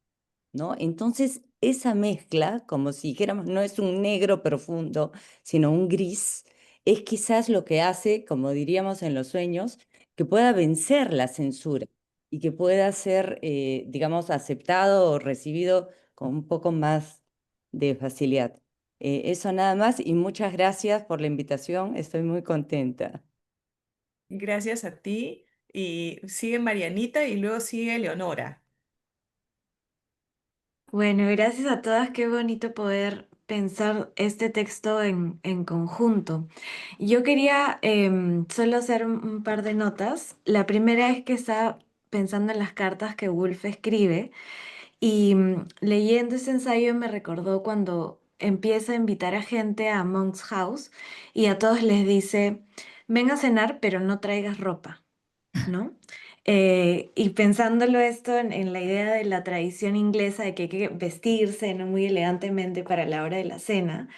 ¿no? Entonces, esa mezcla, como si dijéramos, no es un negro profundo, sino un gris, es quizás lo que hace, como diríamos en los sueños, que pueda vencer la censura y que pueda ser, digamos, aceptado o recibido con un poco más de facilidad. Eso nada más y muchas gracias por la invitación, estoy muy contenta. Gracias a ti. Y sigue Marianita y luego sigue Leonora. Bueno, gracias a todas, qué bonito poder pensar este texto en conjunto. Yo quería solo hacer un par de notas. La primera es que estaba pensando en las cartas que Woolf escribe y leyendo ese ensayo me recordó cuando empieza a invitar a gente a Monk's House y a todos les dice, ven a cenar, pero no traigas ropa. ¿No? Y pensándolo esto en la idea de la tradición inglesa de que hay que vestirse, ¿no? Muy elegantemente para la hora de la cena,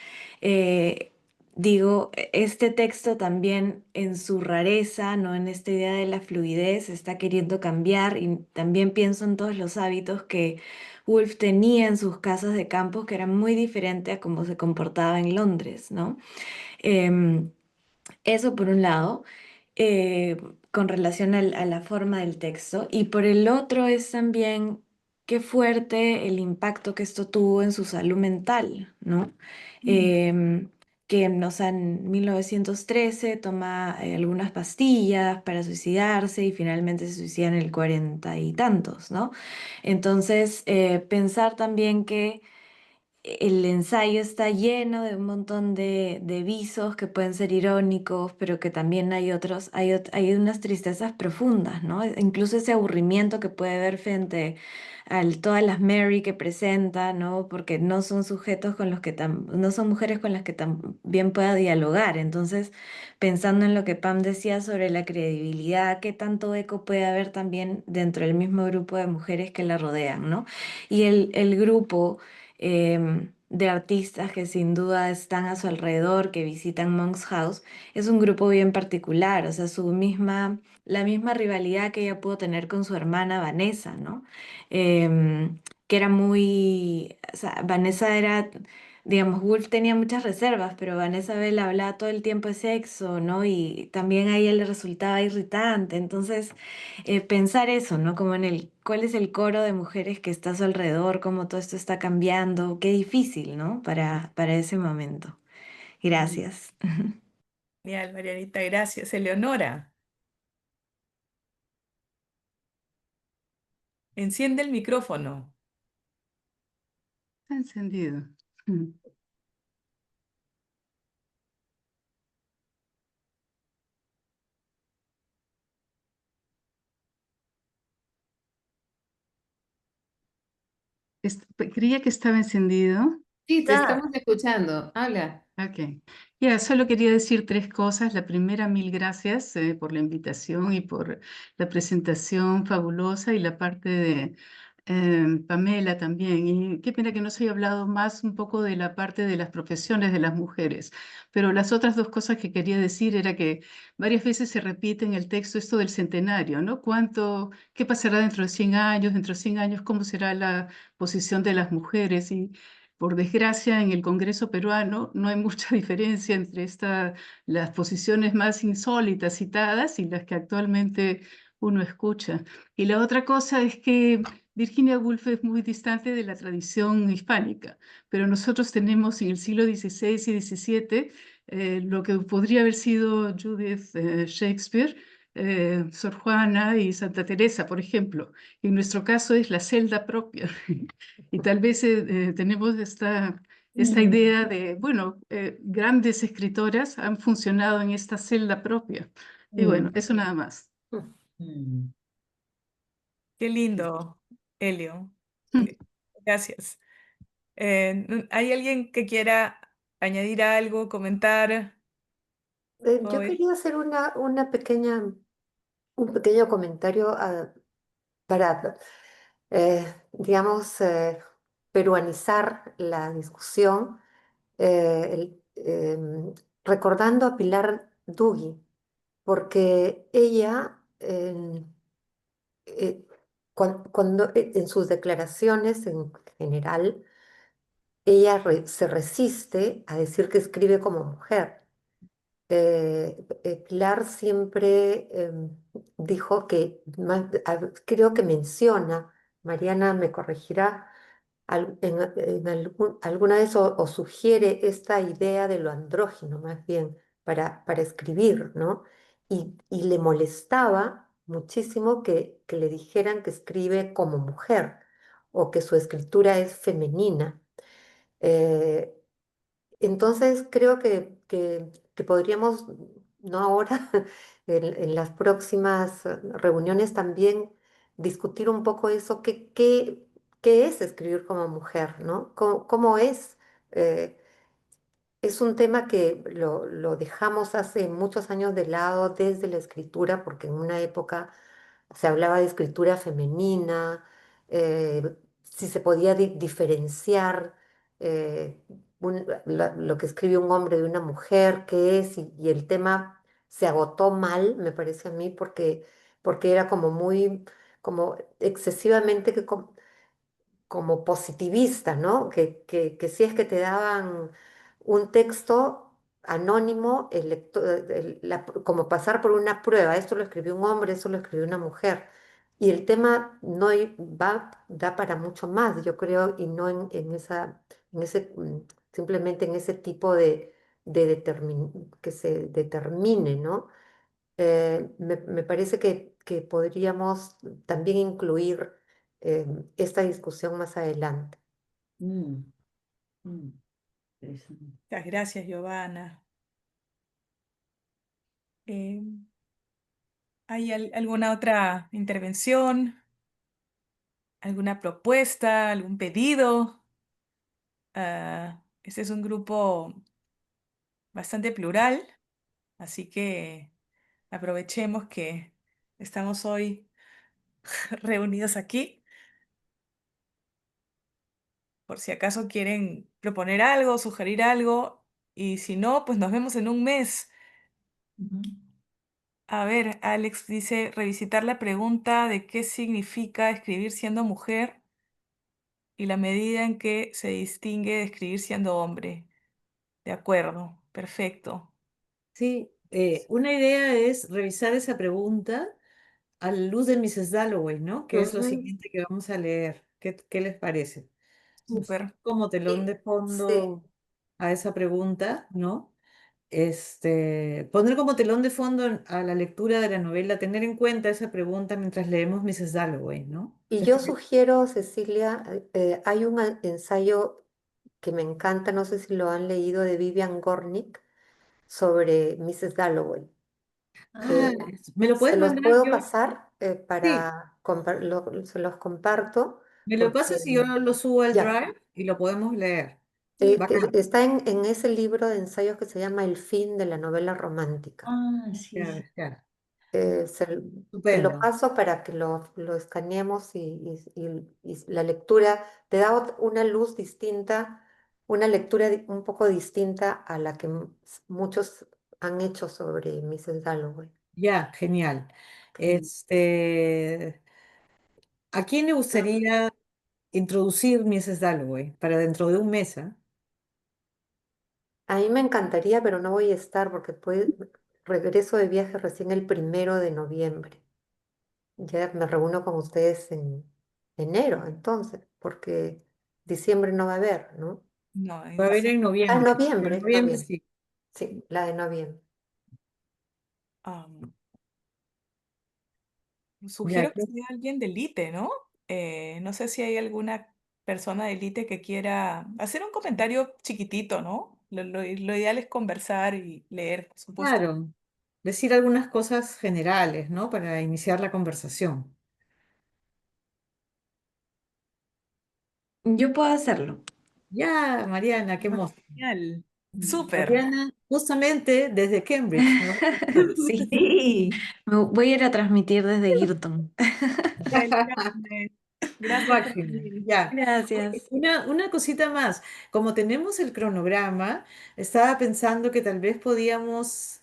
digo, este texto también en su rareza, ¿no? En esta idea de la fluidez, está queriendo cambiar y también pienso en todos los hábitos que Woolf tenía en sus casas de campo que eran muy diferentes a cómo se comportaba en Londres, ¿no? Em, Eso por un lado, eh, con relación a la forma del texto. Y por el otro es también qué fuerte el impacto que esto tuvo en su salud mental, ¿no? Em, que o sea, en 1913 toma algunas pastillas para suicidarse y finalmente se suicida en el 40 y tantos, ¿no? Entonces, pensar también que el ensayo está lleno de un montón de visos que pueden ser irónicos, pero que también hay otros, hay unas tristezas profundas, ¿no? Incluso ese aburrimiento que puede haber frente a todas las Mary que presenta, ¿no? Porque no son sujetos con los que no son mujeres con las que también pueda dialogar. Entonces, pensando en lo que Pam decía sobre la credibilidad, qué tanto eco puede haber también dentro del mismo grupo de mujeres que la rodean, ¿no? Y el grupo de artistas que sin duda están a su alrededor, que visitan Monk's House, es un grupo bien particular, o sea, la misma rivalidad que ella pudo tener con su hermana Vanessa, ¿no? Que era o sea, Vanessa era, digamos, Woolf tenía muchas reservas, pero Vanessa Bell hablaba todo el tiempo de sexo, ¿no? Y también a ella le resultaba irritante, entonces pensar eso, ¿no? Como cuál es el coro de mujeres que está a su alrededor, cómo todo esto está cambiando, qué difícil, ¿no? Para ese momento. Gracias. Genial, Marianita, gracias. Eleonora, enciende el micrófono. Está encendido. Mm. Creía que estaba encendido. Sí, te estamos escuchando. Habla. Ok. Ya, solo quería decir tres cosas. La primera, mil gracias por la invitación y por la presentación fabulosa y la parte de Pamela también. Y qué pena que no se haya hablado más un poco de la parte de las profesiones de las mujeres. Pero las otras dos cosas que quería decir era que varias veces se repite en el texto esto del centenario, ¿no? ¿Qué pasará dentro de 100 años? Dentro de 100 años, ¿cómo será la posición de las mujeres? Y por desgracia, en el Congreso peruano no hay mucha diferencia entre las posiciones más insólitas citadas y las que actualmente uno escucha. Y la otra cosa es que Virginia Woolf es muy distante de la tradición hispánica, pero nosotros tenemos en el siglo XVI y XVII lo que podría haber sido Judith Shakespeare, Sor Juana y Santa Teresa, por ejemplo. En nuestro caso es la celda propia. Y tal vez tenemos esta idea de, bueno, grandes escritoras han funcionado en esta celda propia. Y bueno, eso nada más. Qué lindo, Elio. Gracias. ¿Hay alguien que quiera añadir algo, comentar Yo hoy? quería hacer un pequeño comentario para, digamos, peruanizar la discusión, recordando a Pilar Dugui, porque ella, en sus declaraciones en general, ella se resiste a decir que escribe como mujer. Pilar siempre dijo que, creo que menciona, Mariana me corregirá, alguna vez o sugiere esta idea de lo andrógino más bien para escribir, ¿no? Y le molestaba muchísimo que le dijeran que escribe como mujer o que su escritura es femenina. Eh, entonces creo que podríamos, no ahora, en las próximas reuniones también discutir un poco eso, qué es escribir como mujer, ¿no? ¿Cómo es? eh, es un tema que lo dejamos hace muchos años de lado desde la escritura, porque en una época se hablaba de escritura femenina, si se podía diferenciar lo que escribe un hombre de una mujer, qué es, y el tema se agotó mal, me parece a mí, porque era como como excesivamente como positivista, ¿no? Que si es que te daban un texto anónimo, como pasar por una prueba, esto lo escribió un hombre, esto lo escribió una mujer. Y el tema no da para mucho más, yo creo, y no en ese, simplemente en ese tipo que se determine, ¿no? Me parece que podríamos también incluir eh, esta discusión más adelante. Mm, mm, interesante. Muchas gracias, Giovanna. Eh, ¿Hay alguna otra intervención? ¿Alguna propuesta? ¿Algún pedido? Este es un grupo bastante plural, así que aprovechemos que estamos hoy reunidos aquí, por si acaso quieren proponer algo, sugerir algo, y si no, pues nos vemos en un mes. Ujú. A ver, Alex dice, revisitar la pregunta de qué significa escribir siendo mujer y la medida en que se distingue de escribir siendo hombre. De acuerdo, perfecto. Sí, una idea es revisar esa pregunta a la luz de Mrs. Dalloway, ¿no? Que es lo Ujú. siguiente que vamos a leer. ¿Qué les parece? Súper. Como telón de Sí, fondo a esa pregunta, ¿no? Poner como telón de fondo a la lectura de la novela, tener en cuenta esa pregunta mientras leemos Mrs. Dalloway, ¿no? y ¿Les yo parece? sugiero, Cecilia, hay un ensayo que me encanta, no sé si lo han leído, de Vivian Gornick sobre Mrs. Dalloway. Ah, Eh, ¿me lo Se puedes los mandar puedo yo? pasar Sí, se los comparto me lo porque pasas y yo lo subo al ya, Drive y lo podemos leer. Bacán. está en ese libro de ensayos que se llama El fin de la novela romántica. Ah, sí, Ya, sí. ya. Eh, se- Te lo Estupendo. paso para que lo escaneemos y la lectura te da una luz distinta, una lectura un poco distinta a la que muchos han hecho sobre Mrs. Dalloway. Ya, genial. Mm. ¿A quién le gustaría introducir Mrs. Dalloway para dentro de un mes? ¿Ah? A mí me encantaría, pero no voy a estar porque regreso de viaje recién el 1 de noviembre. Ya me reúno con ustedes en enero, entonces, porque diciembre no va a haber, ¿no? No, en Va a haber diciembre. en Ah, noviembre. En noviembre, noviembre noviembre. sí. Sí, la de noviembre. Ya, Sugiero que sea alguien de élite, ¿no? No sé si hay alguna persona de élite que quiera hacer un comentario chiquitito, ¿no? Lo ideal es conversar y leer, por supuesto. claro. Decir algunas cosas generales, ¿no? Para iniciar la conversación. Yo puedo hacerlo. Ya, Mariana, qué emoción. Genial. Súper. Mariana, justamente desde Cambridge, ¿no? Sí. Sí. Me voy a ir a transmitir desde Girton. Chévere. Gracias por Máximo, venir. ya. Oye, Gracias. una cosita más. Como tenemos el cronograma, estaba pensando que tal vez podíamos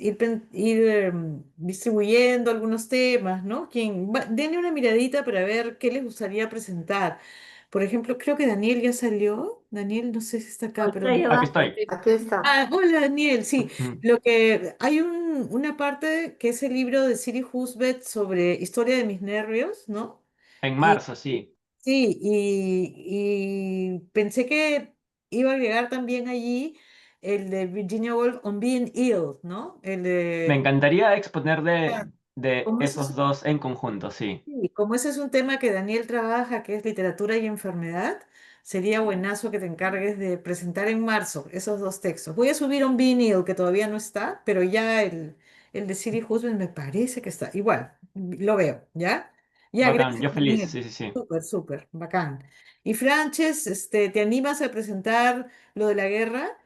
distribuyendo algunos temas, ¿no? Denle una miradita para ver qué les gustaría presentar. Por ejemplo, creo que Daniel ya salió. Daniel, no sé si está acá, pero... Ahorita ya Aquí va. estoy. Aquí está. Ah, hola Daniel, sí. Ujú. Lo que hay una parte que es el libro de Siri Husbeth sobre historia de mis nervios, ¿no? En Y marzo, sí. sí, y pensé que iba a llegar también allí el de Virginia Woolf on Being Ill, ¿no? El Me de encantaría exponer ah, de como ese es esos dos en conjunto, sí. sí, como ese es un tema que Daniel trabaja, que es literatura y enfermedad, sería buenazo que te encargues de presentar en marzo esos dos textos. Voy a subir un vinil que todavía no está, pero ya el de Siri Husband me parece que está. Igual, lo veo, ¿ya? Ya, Bacán, gracias, yo feliz, Daniel. sí, sí, sí. Súper, súper, bacán. Y Frances, ¿te animas a presentar lo de la guerra?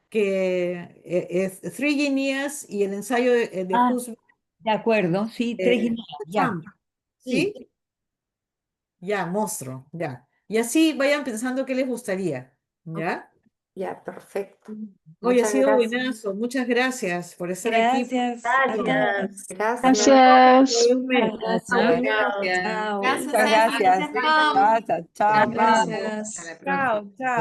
Que es Three Guineas y el ensayo de Ah, Husband, de acuerdo, sí, tres guineas, ya. Trump, Sí. ¿sí? Ya, monstruo, ya. Y así vayan pensando qué les gustaría, Ok, ¿ya? ya, perfecto. Hoy ha Muchas sido gracias. buenazo. Muchas gracias por estar aquí. Gracias a Gracias. todos. Gracias. Gracias. Todo un mes. Gracias. Chao. Gracias. Chao. Gracias, Muchas Ceci. gracias. Gracias, Pam. Chao, chao, chao, Pam. Gracias. Hasta la próxima. Chao, chao.